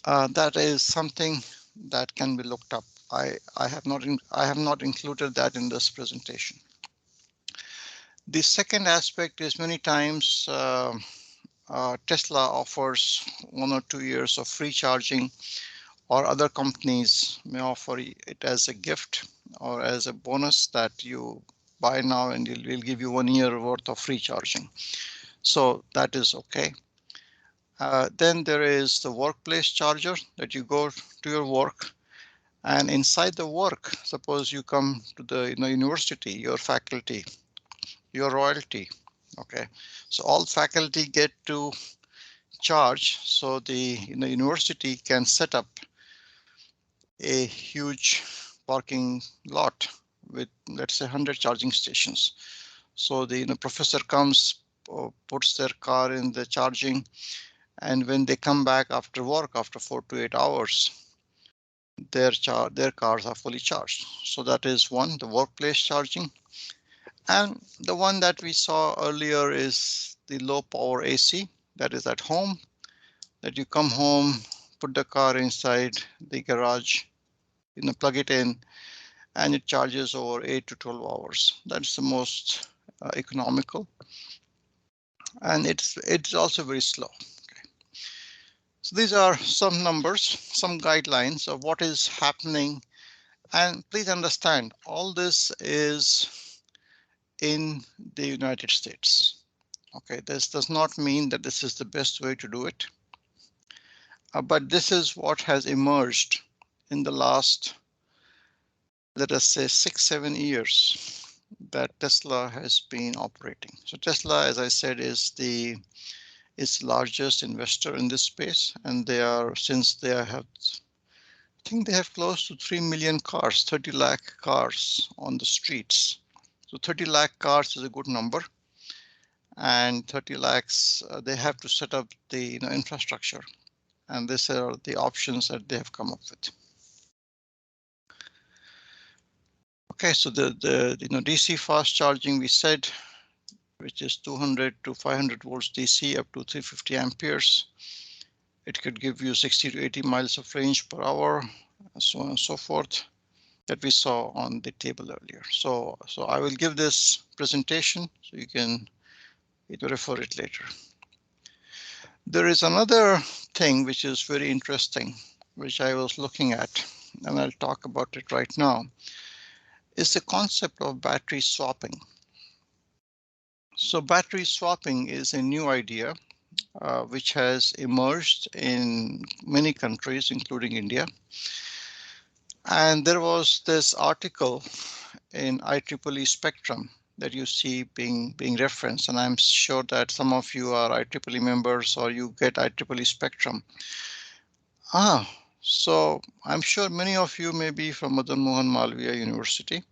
That is something that can be looked up. I have not included that in this presentation. The second aspect is many times Tesla offers 1 or 2 years of free charging, or other companies may offer it as a gift or as a bonus that you buy now and we'll give you 1 year worth of free charging. So that is okay. Then there is the workplace charger that you go to your work, and inside the work, suppose you come to the university, your faculty, your royalty. Okay, so all faculty get to charge, so the university can set up a huge parking lot with, let's say, 100 charging stations. So the professor comes, puts their car in the charging, And when they come back after work, after 4 to 8 hours, their cars are fully charged. So that is one, the workplace charging. And the one that we saw earlier is the low power AC that is at home, that you come home, put the car inside the garage, plug it in, and it charges over 8 to 12 hours. That's the most economical. And it's also very slow. Okay. So these are some numbers, some guidelines of what is happening. And please understand, all this is in the United States. Okay, this does not mean that this is the best way to do it. But this is what has emerged in the last, let us say, 6-7 years that Tesla has been operating. So Tesla, as I said, is its largest investor in this space, and they are, since they have, I think they have close to 3 million cars, 30 lakh cars on the streets. So 30 lakh cars is a good number, and 30 lakhs they have to set up the infrastructure, and these are the options that they have come up with. Okay, so the DC fast charging we said, which is 200 to 500 volts DC up to 350 amperes. It could give you 60 to 80 miles of range per hour, so on and so forth, that we saw on the table earlier. So I will give this presentation so you can refer it later. There is another thing which is very interesting, which I was looking at, and I'll talk about it right now, is the concept of battery swapping. So battery swapping is a new idea which has emerged in many countries, including India. And there was this article in IEEE Spectrum that you see being referenced, and I'm sure that some of you are IEEE members or you get IEEE Spectrum. So I'm sure many of you may be from Madan Mohan Malviya University.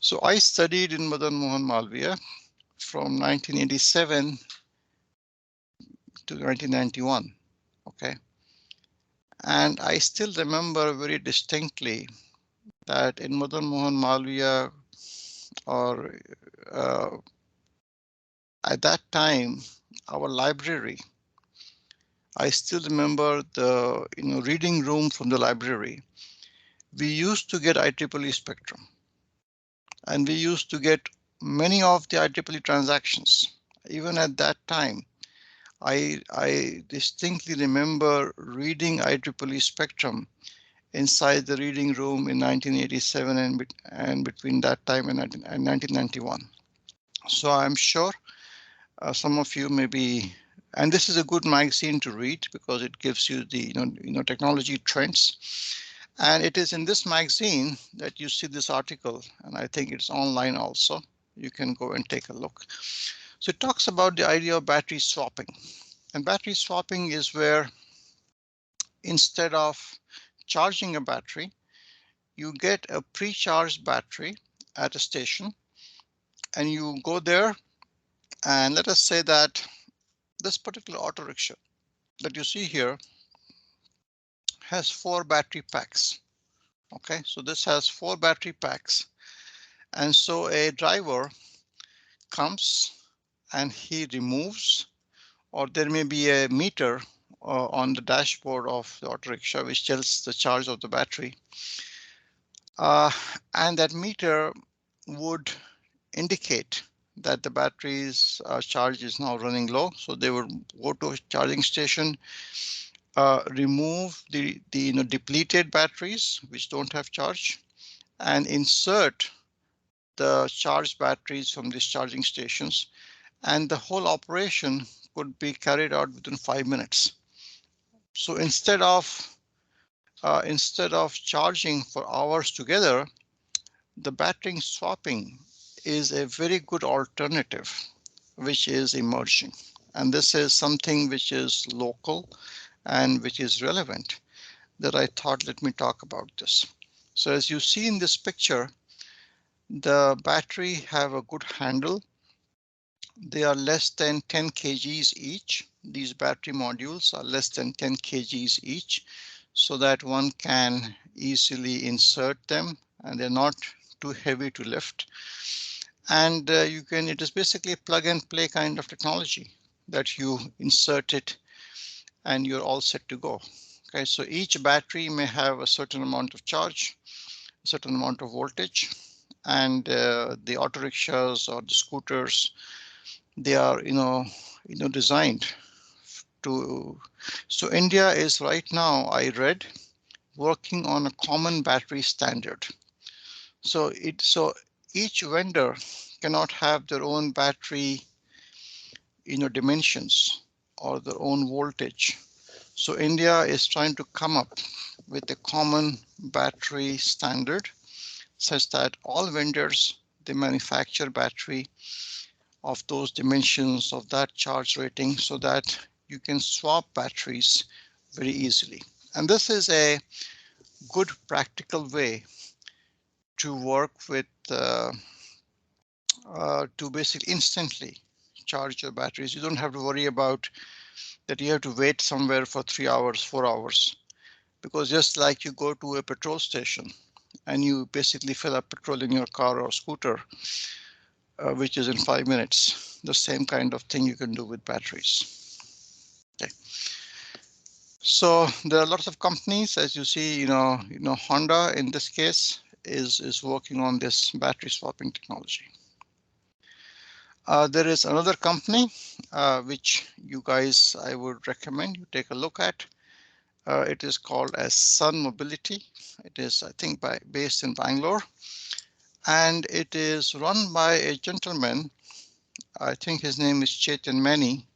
So I studied in Madan Mohan Malviya from 1987 to 1991. Okay. And I still remember very distinctly that in Madan Mohan Malviya, or at that time, our library, I still remember the reading room from the library. We used to get IEEE Spectrum, and we used to get many of the IEEE transactions. Even at that time, I distinctly remember reading IEEE Spectrum inside the reading room in 1987 and between that time and 1991. So I'm sure some of you may be, and this is a good magazine to read because it gives you the technology trends. And it is in this magazine that you see this article, and I think it's online also. You can go and take a look. So it talks about the idea of battery swapping. And battery swapping is where instead of charging a battery, you get a pre-charged battery at a station, and you go there, and let us say that this particular auto rickshaw that you see here has 4 battery packs. Okay, so this has 4 battery packs, and so a driver comes and he removes, or there may be a meter on the dashboard of the auto rickshaw which tells the charge of the battery. And that meter would indicate that the battery's charge is now running low. So they would go to a charging station, remove the depleted batteries which don't have charge, and insert the charged batteries from these charging stations, and the whole operation could be carried out within 5 minutes. So instead of charging for hours together, the battery swapping is a very good alternative which is emerging. And this is something which is local and which is relevant that I thought, let me talk about this. So as you see in this picture, the battery have a good handle. They are less than 10 kgs each. these battery modules are less than 10 kgs each, so that one can easily insert them and they're not too heavy to lift. And it is basically a plug and play kind of technology that you insert it and you're all set to go. Okay, so each battery may have a certain amount of charge, a certain amount of voltage, and the auto rickshaws or the scooters, they are designed to. So India is right now, I read, working on a common battery standard. So each vendor cannot have their own battery dimensions or their own voltage. So India is trying to come up with a common battery standard such that all vendors, they manufacture battery of those dimensions, of that charge rating, so that you can swap batteries very easily. And this is a good practical way to work with to basically instantly charge your batteries. You don't have to worry about that you have to wait somewhere for 3 hours, 4 hours, because just like you go to a petrol station and you basically fill up petrol in your car or scooter, which is in 5 minutes, the same kind of thing you can do with batteries. Okay. So there are lots of companies, as you see, Honda in this case is working on this battery swapping technology. There is another company which you guys, I would recommend you take a look at. It is called as Sun Mobility. It is, I think, based in Bangalore, and it is run by a gentleman. I think his name is Chetan Mani,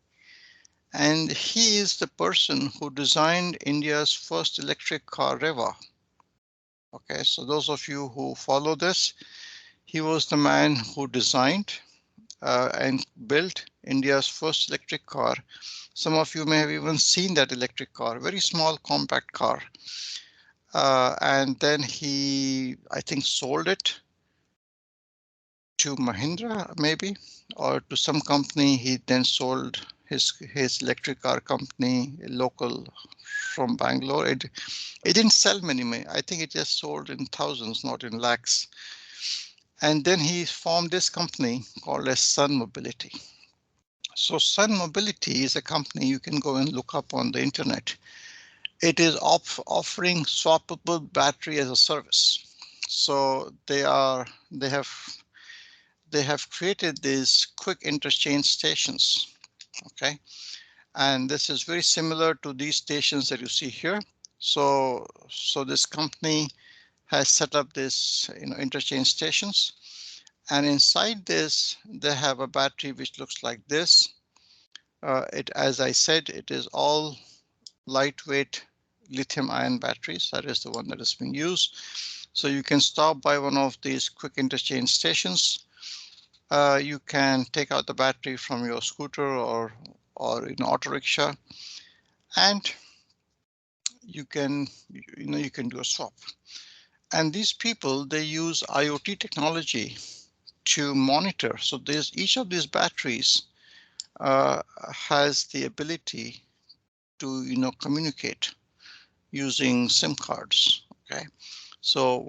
and he is the person who designed India's first electric car, Reva. Okay, so those of you who follow this, he was the man who designed and built India's first electric car. Some of you may have even seen that electric car, very small compact car. And then he, I think, sold it to Mahindra, maybe, or to some company. He then sold his electric car company, local from Bangalore. It didn't sell many. I think it just sold in thousands, not in lakhs. And then he formed this company called as Sun Mobility. So Sun Mobility is a company you can go and look up on the internet. It is offering swappable battery as a service. So they have created these quick interchange stations. Okay, and this is very similar to these stations that you see here. So this company has set up this interchange stations, and inside this they have a battery which looks like this. As I said, it is all lightweight lithium-ion batteries. That is the one that is being used. So you can stop by one of these quick interchange stations. You can take out the battery from your scooter or auto rickshaw, and you can do a swap. And these people, they use IoT technology to monitor. So each of these batteries has the ability to communicate using SIM cards. Okay, so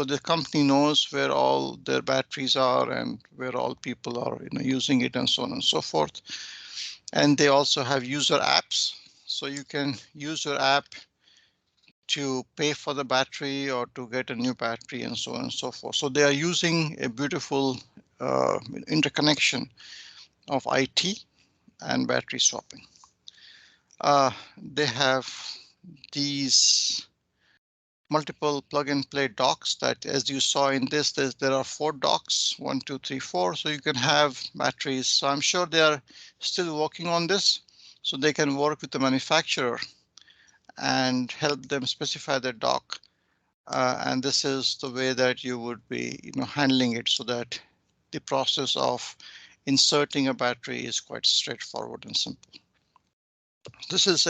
the company knows where all their batteries are and where all people are using it, and so on and so forth. And they also have user apps, so you can use your app to pay for the battery or to get a new battery, and so on and so forth. So they are using a beautiful interconnection of IT and battery swapping. They have these multiple plug and play docks that, as you saw in this, there are 4 docks, 1, 2, 3, 4. So you can have batteries. So I'm sure they are still working on this, so they can work with the manufacturer and help them specify their dock. And this is the way that you would be handling it, so that the process of inserting a battery is quite straightforward and simple. This is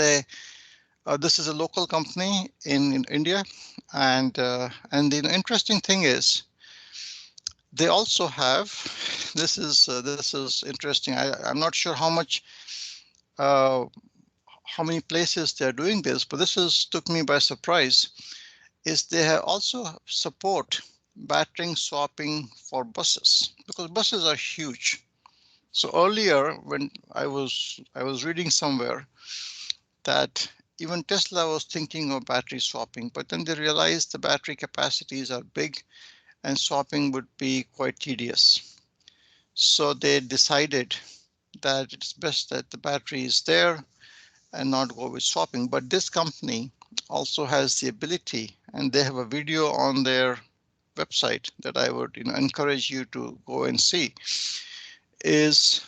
a local company in India, and the interesting thing is they also have, this is interesting. I'm not sure how much how many places they're doing this, but this took me by surprise, is they have also support battery swapping for buses, because buses are huge. So earlier when I was reading somewhere that even Tesla was thinking of battery swapping, but then they realized the battery capacities are big and swapping would be quite tedious. So they decided that it's best that the battery is there and not go with swapping. But this company also has the ability, and they have a video on their website that I would encourage you to go and see, is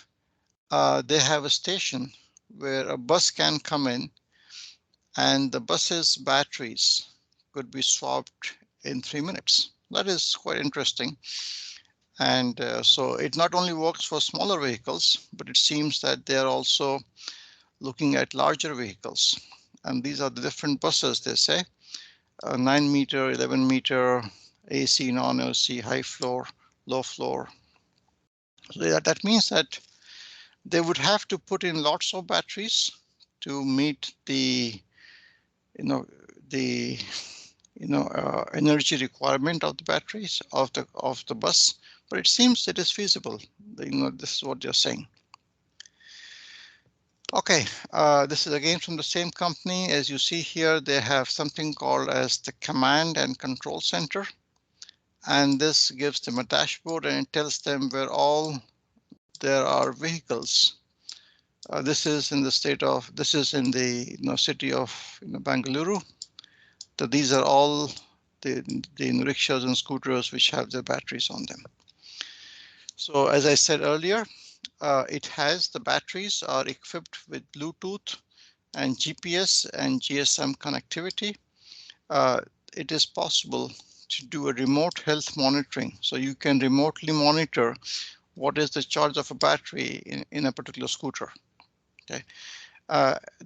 they have a station where a bus can come in and the bus's batteries could be swapped in 3 minutes. That is quite interesting. And so it not only works for smaller vehicles, but it seems that they're also looking at larger vehicles. And these are the different buses, they say, 9 meter, 11 meter, AC, non-AC, high floor, low floor. So that means that they would have to put in lots of batteries to meet the, energy requirement of the batteries of the bus. But it seems it is feasible. This is what they're saying. Okay, this is again from the same company. As you see here, they have something called as the Command and Control Center. And this gives them a dashboard and it tells them where all there are vehicles. This is in the city of Bangalore. So these are all the rickshaws and scooters which have their batteries on them. So as I said earlier, the batteries are equipped with Bluetooth and GPS and GSM connectivity. It is possible to do a remote health monitoring. So you can remotely monitor what is the charge of a battery in a particular scooter. Okay.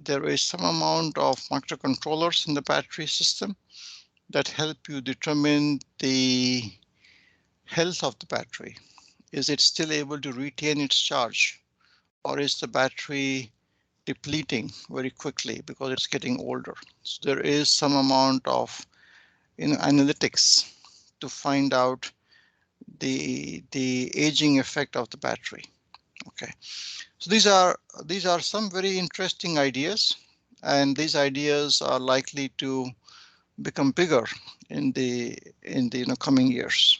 There is some amount of microcontrollers in the battery system that help you determine the health of the battery. Is it still able to retain its charge, or is the battery depleting very quickly because it's getting older? So there is some amount of analytics to find out the aging effect of the battery. Okay, so these are some very interesting ideas, and these ideas are likely to become bigger in the coming years.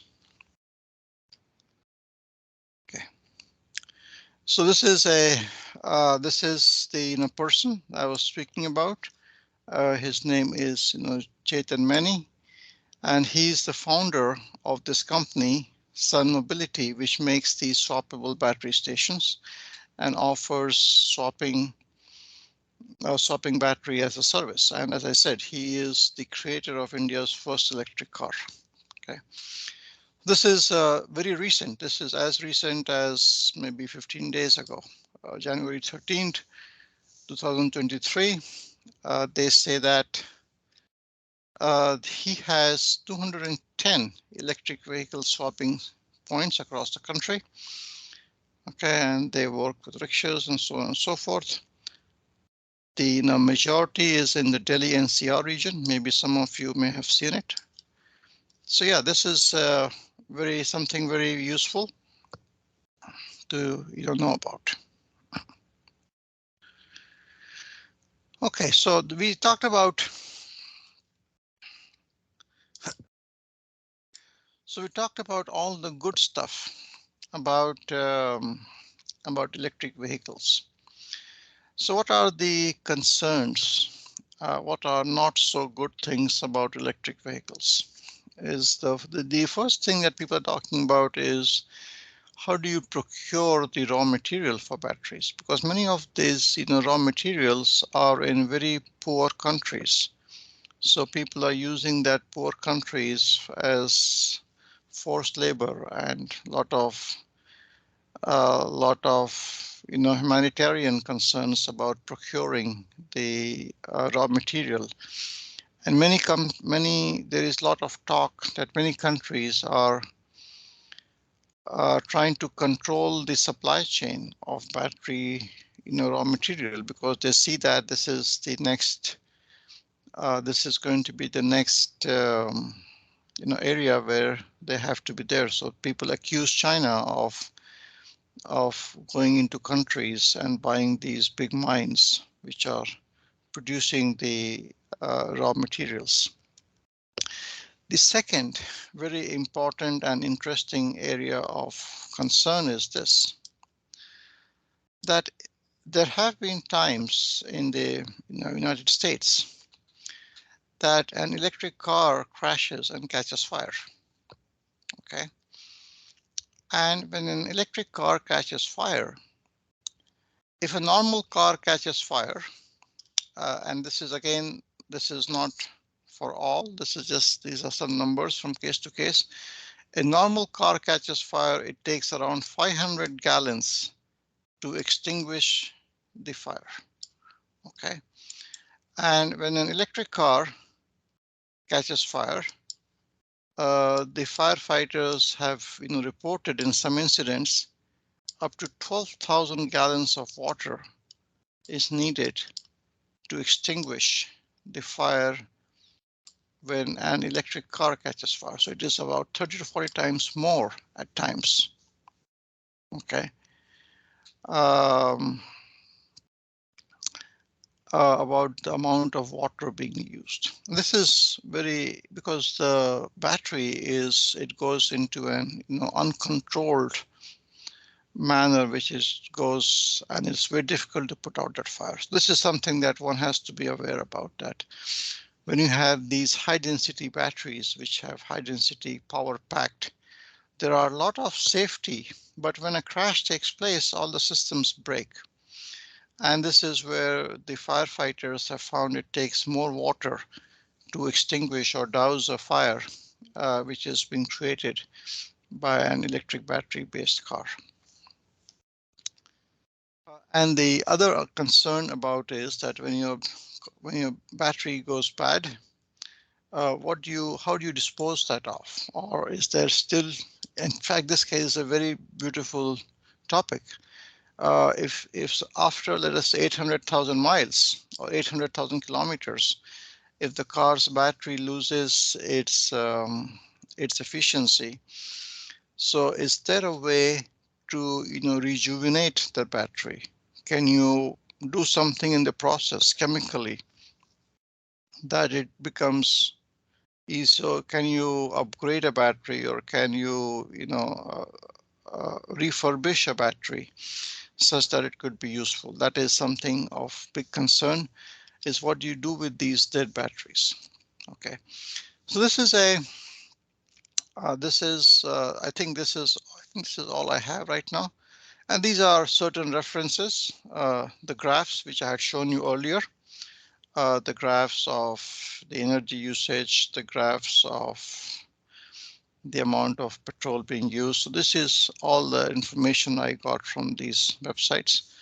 Okay, so this is the person I was speaking about. His name is Chetan Mani, and he's the founder of this company, Sun Mobility, which makes these swappable battery stations and offers swapping battery as a service. And as I said, he is the creator of India's first electric car. Okay, this is very recent. This is as recent as maybe 15 days ago, January 13th, 2023. They say that he has 210 electric vehicle swapping points across the country. Okay, and they work with rickshaws and so on and so forth. The majority is in the Delhi NCR region. Maybe some of you may have seen it. So yeah, this is something very useful to know about. Okay, so we talked about all the good stuff about electric vehicles. So what are the concerns? What are not so good things about electric vehicles? Is the first thing that people are talking about is how do you procure the raw material for batteries? Because many of these raw materials are in very poor countries. So people are using that poor countries as forced labor, and lot of humanitarian concerns about procuring the raw material. And there is a lot of talk that many countries are trying to control the supply chain of battery raw material, because they see that this is the next, this is going to be the next area where they have to be there. So people accuse China of going into countries and buying these big mines, which are producing the raw materials. The second very important and interesting area of concern is this, that there have been times in the United States that an electric car crashes and catches fire. Okay. And when an electric car catches fire, if a normal car catches fire, and this is again, this is not for all, this is just, these are some numbers from case to case. A normal car catches fire, it takes around 500 gallons to extinguish the fire. Okay. And when an electric car catches fire, the firefighters have reported in some incidents up to 12,000 gallons of water is needed to extinguish the fire when an electric car catches fire. So it is about 30 to 40 times more at times. Okay. About the amount of water being used. This is very, because the battery is, it goes into an uncontrolled manner, which is goes, and it's very difficult to put out that fire. So this is something that one has to be aware about, that when you have these high density batteries, which have high density power packed, there are a lot of safety, but when a crash takes place, all the systems break. And this is where the firefighters have found it takes more water to extinguish or douse a fire, which has been created by an electric battery based car. And the other concern about is that when your battery goes bad, how do you dispose that of? Or is there still, in fact, this case is a very beautiful topic. If after, let us say, 800,000 miles or 800,000 kilometers, if the car's battery loses its efficiency, so is there a way to rejuvenate the battery? Can you do something in the process chemically that it becomes easy? So can you upgrade a battery, or can you refurbish a battery such that it could be useful? That is something of big concern, is what do you do with these dead batteries? Okay, so this is a I think this is all I have right now, and these are certain references, the graphs which I had shown you earlier, the graphs of the energy usage, the graphs of the amount of petrol being used. So this is all the information I got from these websites.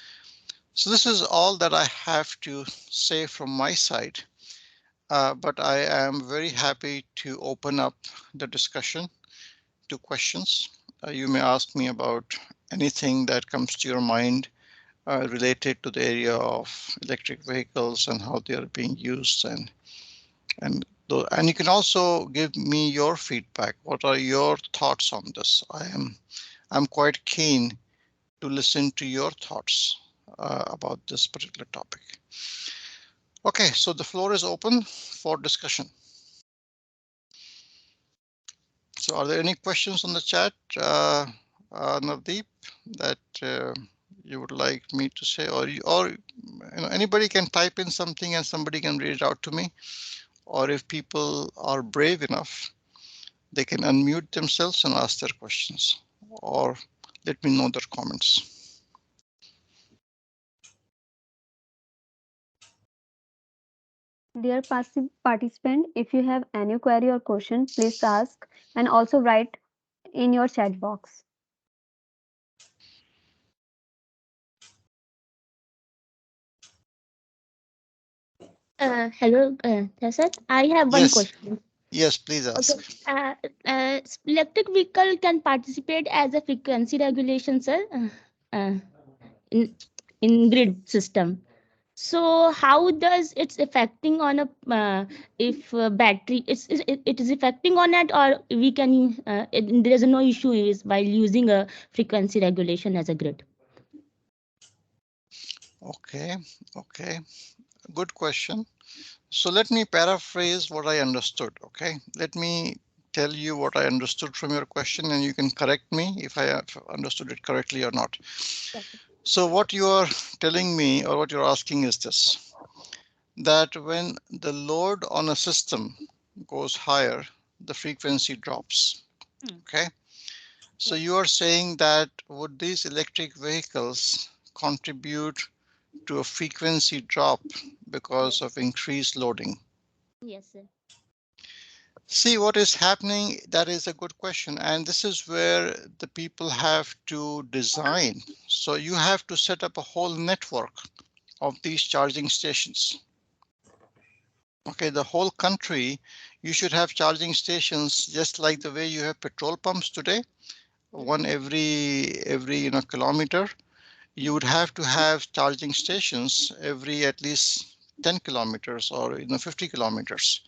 So this is all that I have to say from my side, but I am very happy to open up the discussion to questions. You may ask me about anything that comes to your mind related to the area of electric vehicles and how they are being used, and you can also give me your feedback. What are your thoughts on this? I'm quite keen to listen to your thoughts about this particular topic. Okay, so the floor is open for discussion. So are there any questions on the chat, Navdeep, that you would like me to say, or anybody can type in something and somebody can read it out to me, or if people are brave enough, they can unmute themselves and ask their questions, or let me know their comments. Dear participant, if you have any query or question, please ask and also write in your chat box. Hello, sir. I have one question. Yes, please ask. Okay. Electric vehicle can participate as a frequency regulation, sir. in grid system. So how does it's affecting on a if battery it is affecting on it, or we can there is no issue is while using a frequency regulation as a grid? Okay, okay, good question. So let me paraphrase what I understood. Okay, let me tell you what I understood from your question, and you can correct me if I have understood it correctly or not. Okay. So what you are telling me, or what you're asking, is this: that when the load on a system goes higher, the frequency drops. Okay, so Yes. you are saying that would these electric vehicles contribute to a frequency drop because of increased loading? Yes, sir. See what is happening. That is a good question. And this is where the people have to design. So you have to set up a whole network of these charging stations. Okay, the whole country, you should have charging stations just like the way you have petrol pumps today, one every kilometer. You would have to have charging stations every at least 10 kilometers or 50 kilometers.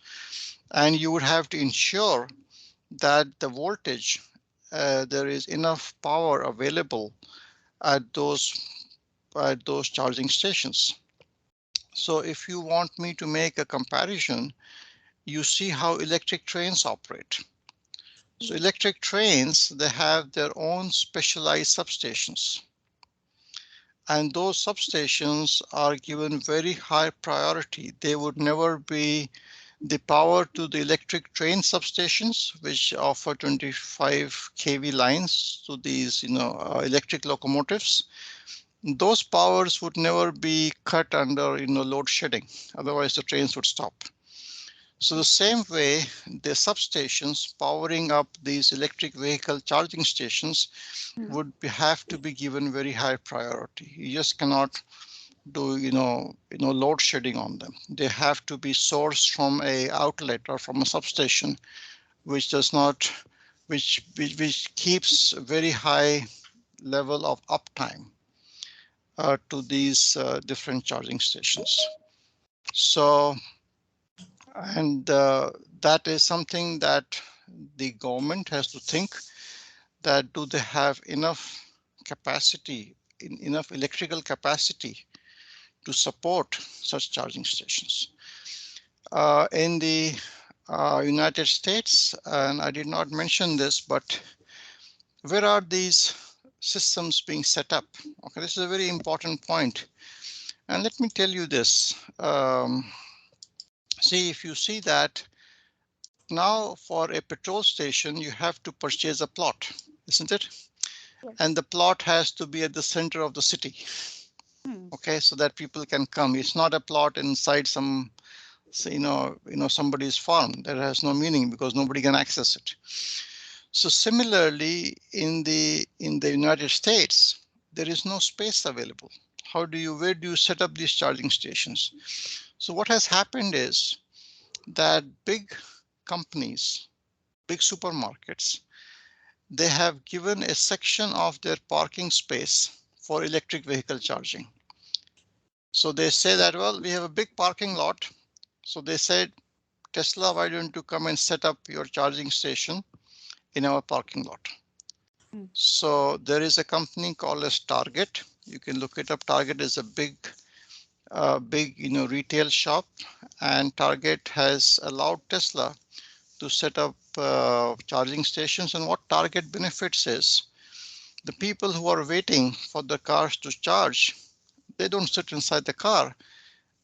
And you would have to ensure that the voltage, there is enough power available at those charging stations. So if you want me to make a comparison, you see how electric trains operate. So electric trains, they have their own specialized substations. And those substations are given very high priority. They would never be the power to the electric train substations, which offer 25 kV lines to these electric locomotives. Those powers would never be cut under load shedding. Otherwise, the trains would stop. So the same way, the substations powering up these electric vehicle charging stations would have to be given very high priority. You just cannot do load shedding on them. They have to be sourced from a outlet or from a substation, which does not, which keeps very high level of uptime to these different charging stations. So, and that is something that the government has to think, that do they have enough capacity, enough electrical capacity to support such charging stations. In the United States, and I did not mention this, but where are these systems being set up? Okay, this is a very important point. And let me tell you this. See, if you see that now for a petrol station, you have to purchase a plot, isn't it? Yes. And the plot has to be at the center of the city. Okay, so that people can come. It's not a plot inside some, somebody's farm. That has no meaning because nobody can access it. So similarly, in the United States, there is no space available. Where do you set up these charging stations? So what has happened is that big companies, big supermarkets, they have given a section of their parking space for electric vehicle charging. So they say that, well, we have a big parking lot. So they said, Tesla, why don't you come and set up your charging station in our parking lot? So there is a company called as Target. You can look it up. Target is a big retail shop, and Target has allowed Tesla to set up charging stations. And what Target benefits is the people who are waiting for the cars to charge, they don't sit inside the car.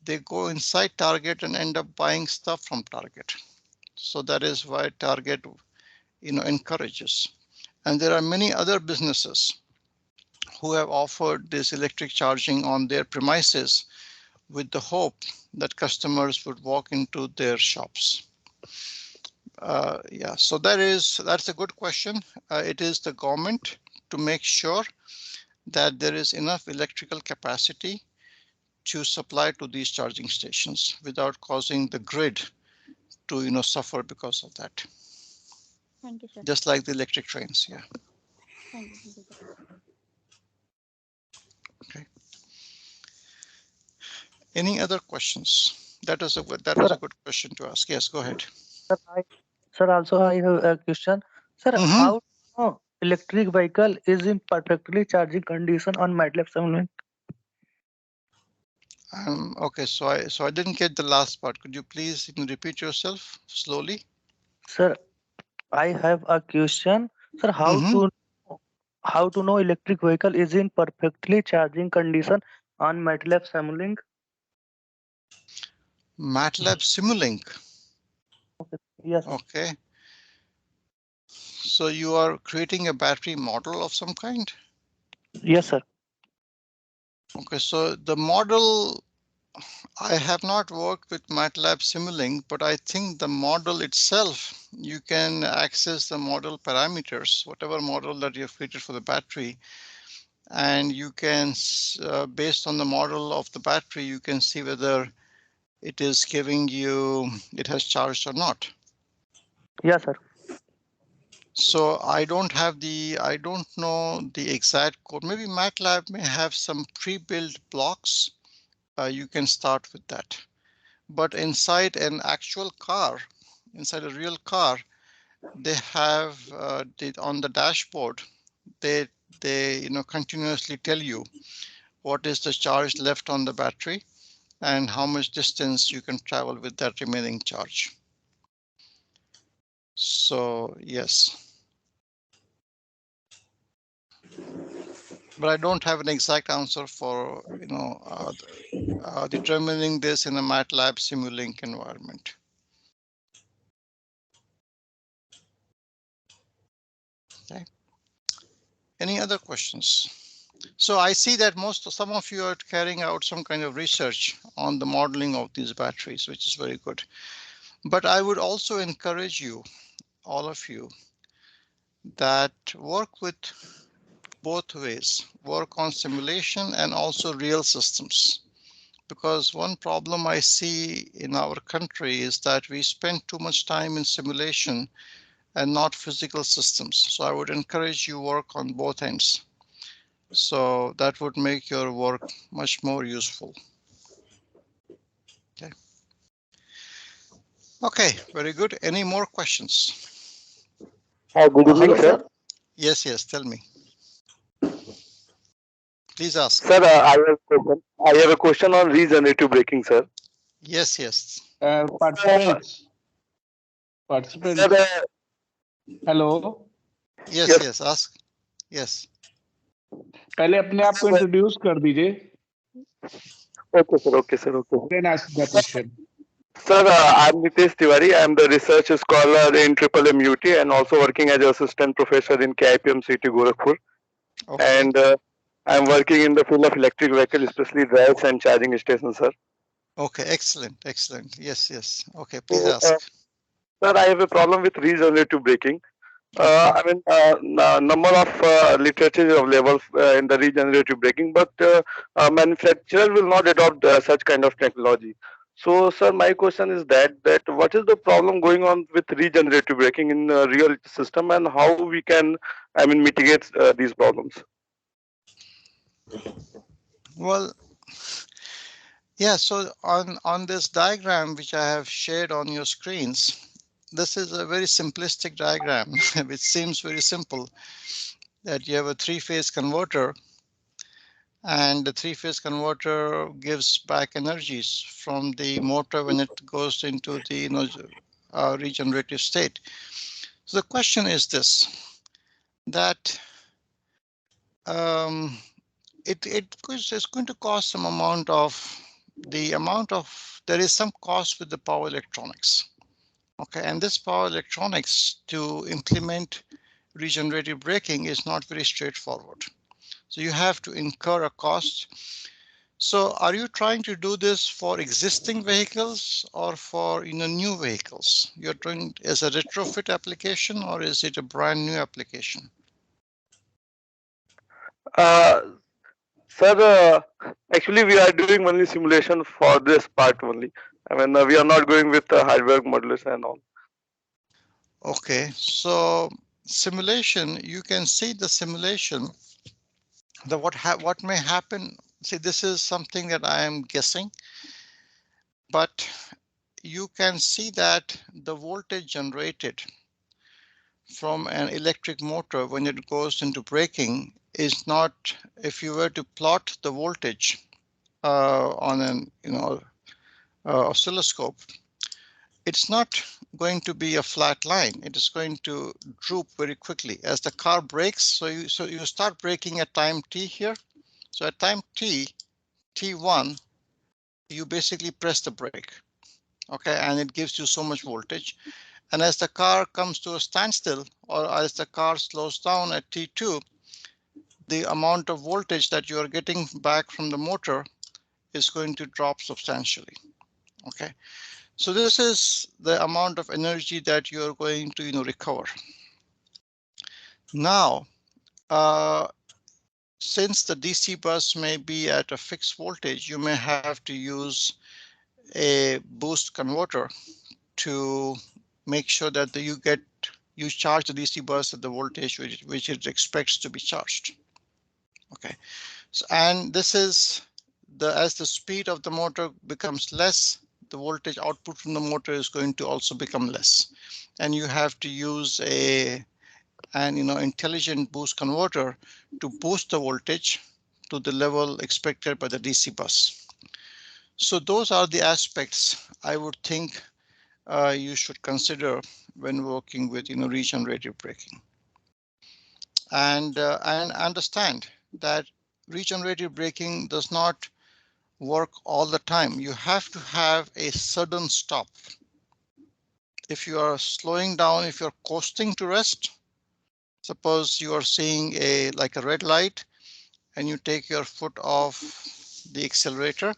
They go inside Target and end up buying stuff from Target. So that is why Target, encourages. And there are many other businesses who have offered this electric charging on their premises with the hope that customers would walk into their shops. Yeah, so that's a good question. It is the government to make sure that there is enough electrical capacity to supply to these charging stations without causing the grid to suffer because of that. Thank you, sir. Just like the electric trains, yeah. Thank you, sir. Okay. Any other questions? That was a good question to ask. Yes, go ahead. Sir, also I have a question. Sir, how electric vehicle is in perfectly charging condition on MATLAB simulation? Okay, so I didn't get the last part. Could you please repeat yourself slowly? Sir, I have a question. Sir, how to know electric vehicle is in perfectly charging condition on MATLAB simulink? MATLAB Simulink. Yes. Okay. So you are creating a battery model of some kind? Yes, sir. Okay, so the model, I have not worked with MATLAB Simulink, but I think the model itself, you can access the model parameters, whatever model that you've created for the battery, and you can, based on the model of the battery, you can see whether it is giving you, it has charged or not. Yes, sir. So I don't know the exact code. Maybe MATLAB may have some pre-built blocks. You can start with that. But inside an actual car, inside a real car, they have on the dashboard, they continuously tell you what is the charge left on the battery and how much distance you can travel with that remaining charge. So yes. But I don't have an exact answer for determining this in a MATLAB Simulink environment. Okay. Any other questions? So I see that some of you are carrying out some kind of research on the modeling of these batteries, which is very good. But I would also encourage you, all of you, that work with both ways, work on simulation and also real systems. Because one problem I see in our country is that we spend too much time in simulation and not physical systems. So I would encourage you work on both ends. So that would make your work much more useful. Okay. Okay, very good. Any more questions? Good evening, Hello, sir. sir. Yes, tell me. Please ask. Sir, I have a question on regenerative braking, sir. Yes. Participants. Sir, Hello. Yes, ask. Yes. पहले अपने आप को introduce कर दीजिए. Okay, sir. Then ask the question. Sir, I'm Nitesh Tiwari. I'm the research scholar in MMMUT and also working as an assistant professor in KIPMCT Gorakhpur. Okay. And I'm working in the field of electric vehicle, especially drives and charging stations, sir. Okay, excellent. Yes. Okay, please ask. Sir, I have a problem with regenerative braking. Number of literature is available in the regenerative braking, but manufacturer will not adopt such kind of technology. So, sir, my question is that what is the problem going on with regenerative braking in real system, and how we can, mitigate these problems? Well, yeah, so on this diagram, which I have shared on your screens, this is a very simplistic diagram, which seems very simple, that you have a three-phase converter, and the three-phase converter gives back energies from the motor when it goes into the regenerative state. So the question is this, that it's going to cost some amount of, there is some cost with the power electronics. Okay, and this power electronics to implement regenerative braking is not very straightforward. So you have to incur a cost. So are you trying to do this for existing vehicles or for new vehicles? You're doing as a retrofit application, or is it a brand new application? Sir, actually, we are doing only simulation for this part only. We are not going with the hardware modelers and all. Okay, so simulation, you can see the simulation, what may happen. See, this is something that I am guessing. but you can see that the voltage generated from an electric motor when it goes into braking is not, if you were to plot the voltage on an oscilloscope, it's not going to be a flat line. It is going to droop very quickly as the car brakes. So you start braking at time t here. So at time t1, you basically press the brake, okay, and it gives you so much voltage. And as the car comes to a standstill, or as the car slows down at t2, the amount of voltage that you are getting back from the motor is going to drop substantially. Okay, so this is the amount of energy that you are going to recover. Now, since the DC bus may be at a fixed voltage, you may have to use a boost converter to make sure that you charge the DC bus at the voltage which it expects to be charged. Okay, so, and this is as the speed of the motor becomes less, the voltage output from the motor is going to also become less, and you have to use an intelligent boost converter to boost the voltage to the level expected by the DC bus. So those are the aspects I would think you should consider when working with regenerative braking, and understand that regenerative braking does not work all the time. You have to have a sudden stop. If you are slowing down, if you're coasting to rest, suppose you are seeing like a red light and you take your foot off the accelerator,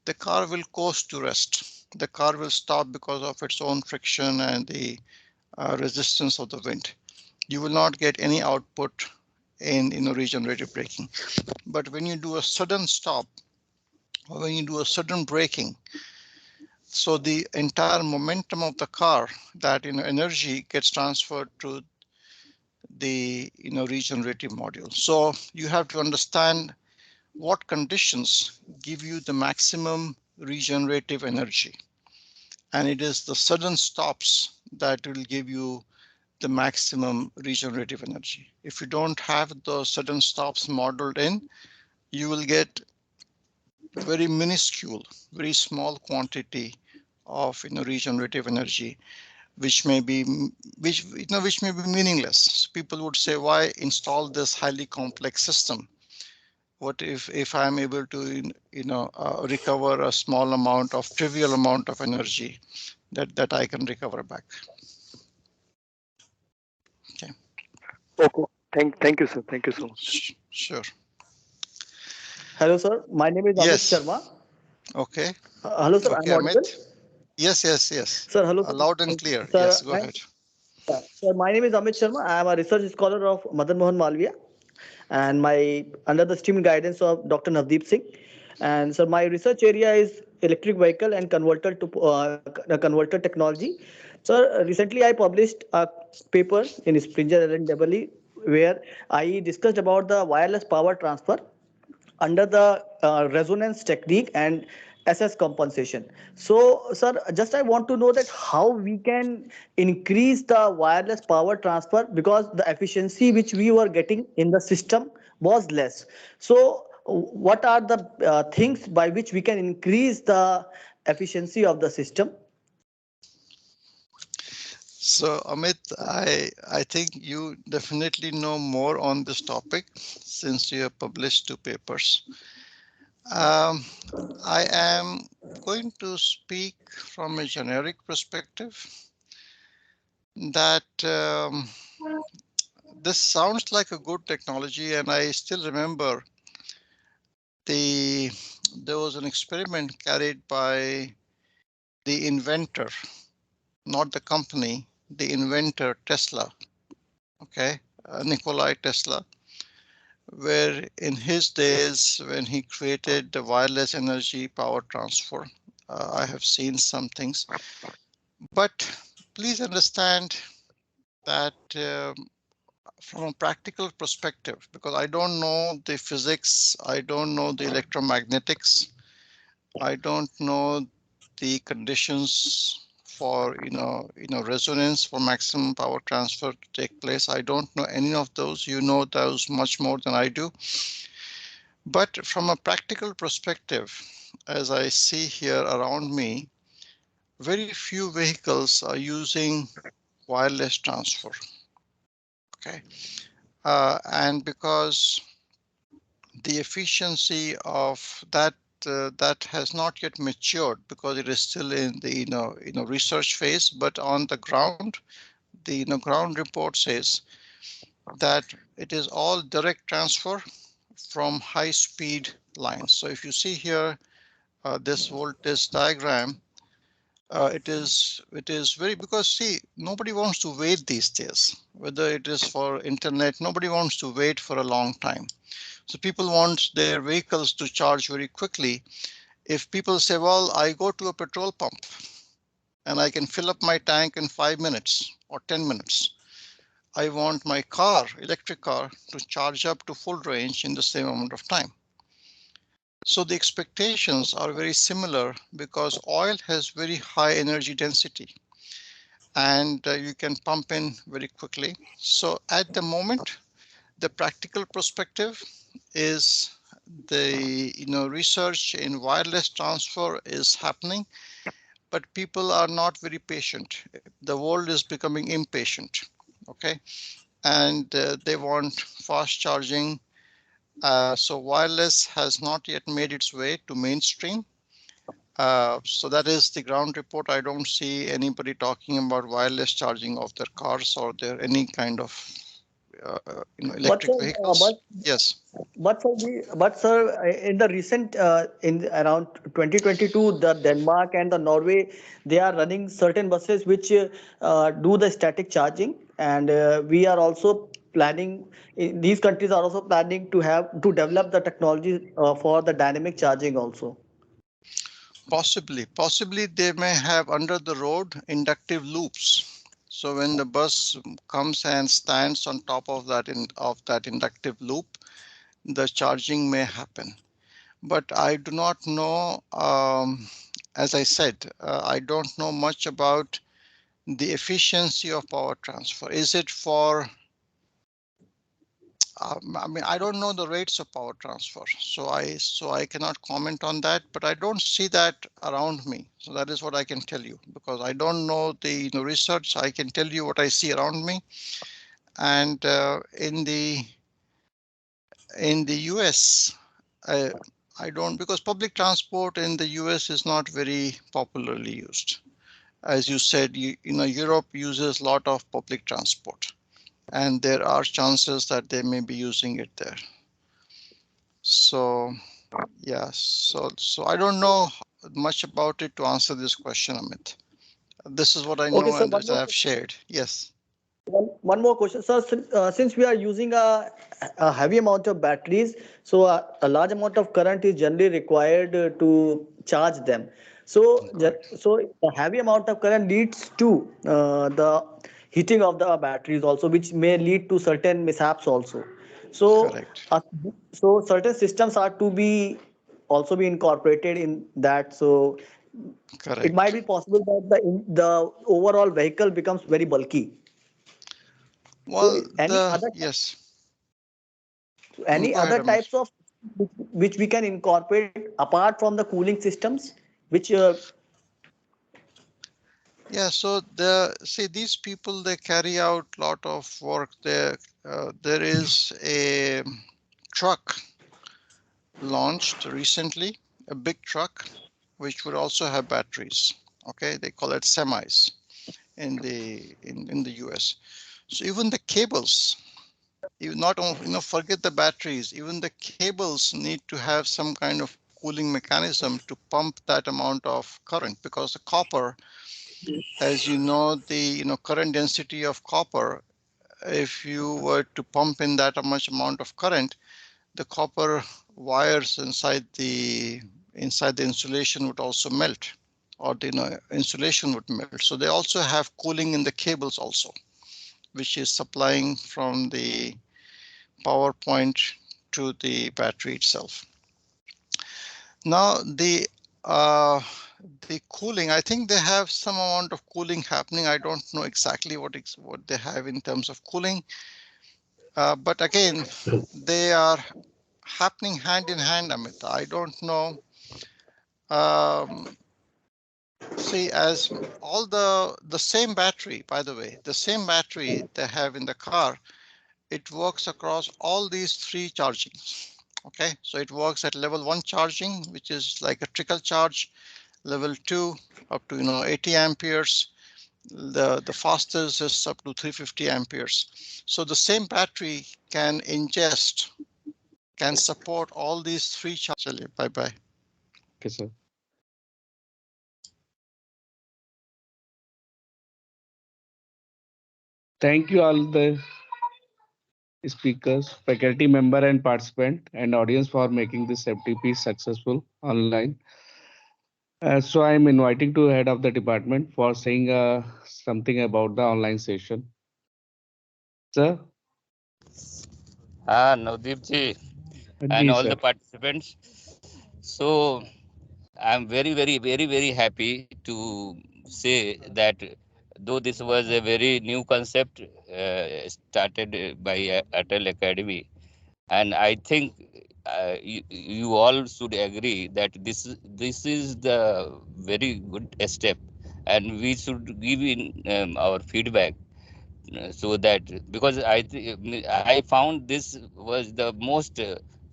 the car will coast to rest. The car will stop because of its own friction and the resistance of the wind. You will not get any output in regenerative braking. But when you do a sudden stop, or when you do a sudden braking, so the entire momentum of the car, that energy gets transferred to the regenerative module. So you have to understand what conditions give you the maximum regenerative energy. And it is the sudden stops that will give you the maximum regenerative energy. If you don't have the sudden stops modeled in, you will get very minuscule, very small quantity of regenerative energy, which may be meaninless. So people would say, why install this highly complex system? What if I'm able to recover a small amount of trivial amount of energy that I can recover back? Okay. Okay. Thank you, sir. Thank you so much. Sure. Hello, sir. My name is Amit Yes. Sharma. Okay. Hello, sir. Okay, I'm audible. Amit. Yes. Sir, hello, sir. Loud and clear. Sir, Yes, go ahead. sir, my name is Amit Sharma. I am a research scholar of Madan Mohan Malviya, and my under the stream guidance of Dr. Navdeep Singh. And so my research area is electric vehicle and converter technology. So recently I published a paper in Springer LNEE where I discussed about the wireless power transfer under the resonance technique and SS compensation. So, sir, just I want to know that how we can increase the wireless power transfer, because the efficiency which we were getting in the system was less. So, what are the things by which we can increase the efficiency of the system? So Amit, I think you definitely know more on this topic since you have published 2 papers. I am going to speak from a generic perspective that this sounds like a good technology, and I still remember there was an experiment carried by the inventor, not the company, the inventor Tesla. Okay, Nikolai Tesla, where in his days when he created the wireless energy power transfer, I have seen some things, but please understand that from a practical perspective, because I don't know the physics, I don't know the electromagnetics, I don't know the conditions for resonance for maximum power transfer to take place. I don't know any of those. You know those much more than I do. But from a practical perspective, as I see here around me, very few vehicles are using wireless transfer. Okay, and because the efficiency of that that has not yet matured because it is still in the research phase, but on the ground, the ground report says that it is all direct transfer from high speed lines. So if you see here this voltage diagram, it is very, because see, nobody wants to wait these days, whether it is for internet, nobody wants to wait for a long time. So people want their vehicles to charge very quickly. If people say, well, I go to a petrol pump and I can fill up my tank in 5 minutes or 10 minutes. I want my car, electric car, to charge up to full range in the same amount of time. So the expectations are very similar because oil has very high energy density and you can pump in very quickly. So at the moment, the practical perspective is the research in wireless transfer is happening, but people are not very patient. The world is becoming impatient, okay, and they want fast charging. So wireless has not yet made its way to mainstream. So that is the ground report. I don't see anybody talking about wireless charging of their cars or their any kind of electric vehicles. Yes. But sir, in the recent in around 2022, the Denmark and the Norway, they are running certain buses which do the static charging, and we are also planning. These countries are also planning to develop the technology for the dynamic charging also. Possibly they may have under the road inductive loops. So when the bus comes and stands on top of that inductive loop, the charging may happen. But I do not know, as I said, I don't know much about the efficiency of power transfer. Is it for I mean, I don't know the rates of power transfer, so I cannot comment on that, but I don't see that around me. So that is what I can tell you, because I don't know the research. I can tell you what I see around me, and in the US, I don't, because public transport in the US is not very popularly used. As you said, Europe uses a lot of public transport, and there are chances that they may be using it there. So, yeah, so I don't know much about it to answer this question, Amit. This is what I know, Okay, sir, and that I have shared. Yes. One more question, sir. Since we are using a heavy amount of batteries, so a large amount of current is generally required to charge them. So, so a heavy amount of current leads to the heating of the batteries also, which may lead to certain mishaps also. So, Correct. so certain systems are to be also be incorporated in that. So, it might Correct. be possible that the overall vehicle becomes very bulky. So Well, yes. any Go ahead, other Amit. types of which we can incorporate apart from the cooling systems, which Yeah, so see, these people, they carry out a lot of work there. There is a truck launched recently, a big truck, which would also have batteries. Okay, they call it semis in the US. So even the cables, you not only, forget the batteries, even the cables need to have some kind of cooling mechanism to pump that amount of current, because the copper, as you know, the current density of copper, if you were to pump in that much amount of current, the copper wires inside the insulation would also melt, or the insulation would melt. So they also have cooling in the cables also, which is supplying from the power point to the battery itself. Now the the cooling, I think they have some amount of cooling happening. I don't know exactly what they have in terms of cooling. But again, they are happening hand in hand, Amit. I don't know. See, as all the same battery, by the way, the same battery they have in the car, it works across all these three chargings. Okay, so it works at level 1 charging, which is like a trickle charge, level 2 up to 80 amperes. The fastest is up to 350 amperes. So the same battery can support all these three charges. Bye bye. Okay, sir. Thank you all the speakers, faculty member and participant and audience for making this FTP successful online. So I am inviting to head of the department for saying something about the online session. Sir? Navdeep ji and Ji, all sir. the participants. So I'm very happy to say that though this was a very new concept started by ATAL Academy, and I think you all should agree that this is the very good step, and we should give in our feedback so that because I found this was the most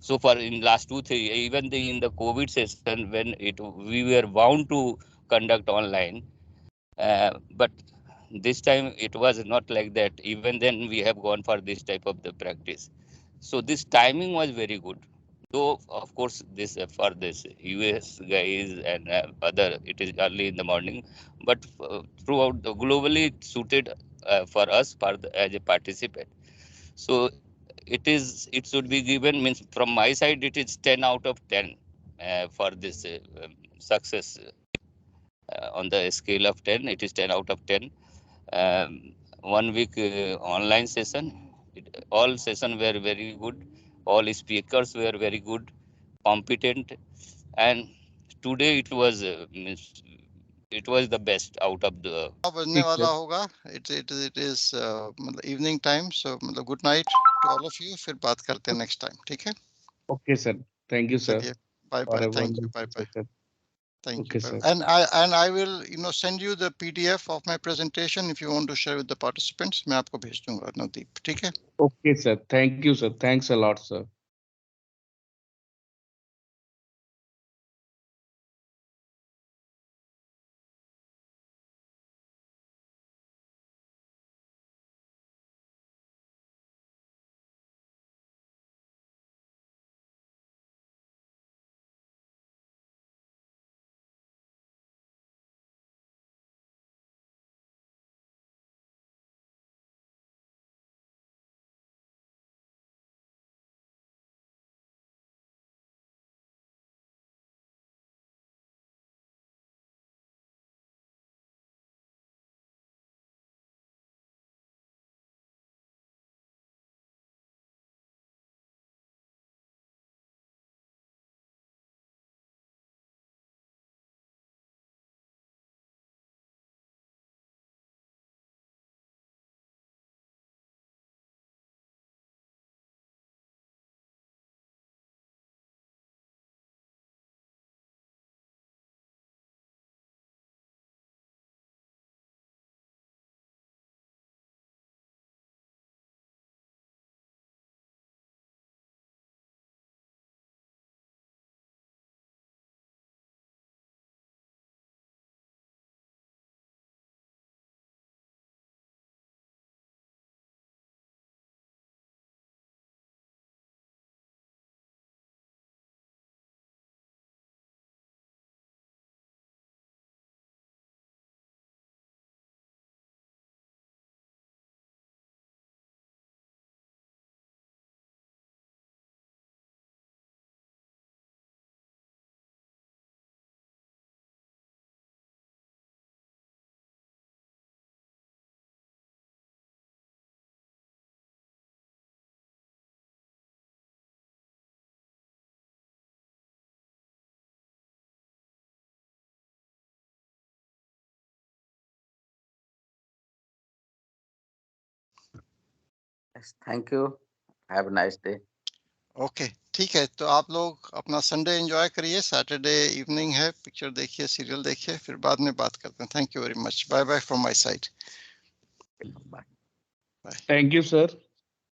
so far in last 2 3 even in the COVID session when we were bound to conduct online, but this time it was not like that. Even then we have gone for this type of the practice. So this timing was very good, though of course this for this US guys and other it is early in the morning, but throughout the globally it suited for us as a participant. So it should be given, means from my side it is 10 out of 10 for this success. On the scale of 10 it is 10 out of 10. 1 week online session, all session were very good, all speakers were very good, competent, and today it was the best out of the बजने ठीक वाला sir. होगा. It is मतलब evening time, so मतलब good night to all of you. फिर बात करते हैं next time. ठीक है? Okay, sir. Thank you, sir, चलिए, bye for bye. a Thank you. wonderful Bye bye. session. Thank you. Okay, Bye. sir. And I will send you the PDF of my presentation if you want to share with the participants. मैं आपको भेज दूंगा नवदीप. ठीक है? Okay, sir. Thank you, sir. Thanks a lot, sir. Yes, thank you. Have a nice day. Okay ठीक है, तो आप लोग अपना संडे एंजॉय करिए, सैटरडे इवनिंग है, पिक्चर देखिए, सीरियल देखिए, फिर बाद में बात करते हैं। Thank you very much, bye bye from my side. Bye. Thank you, sir.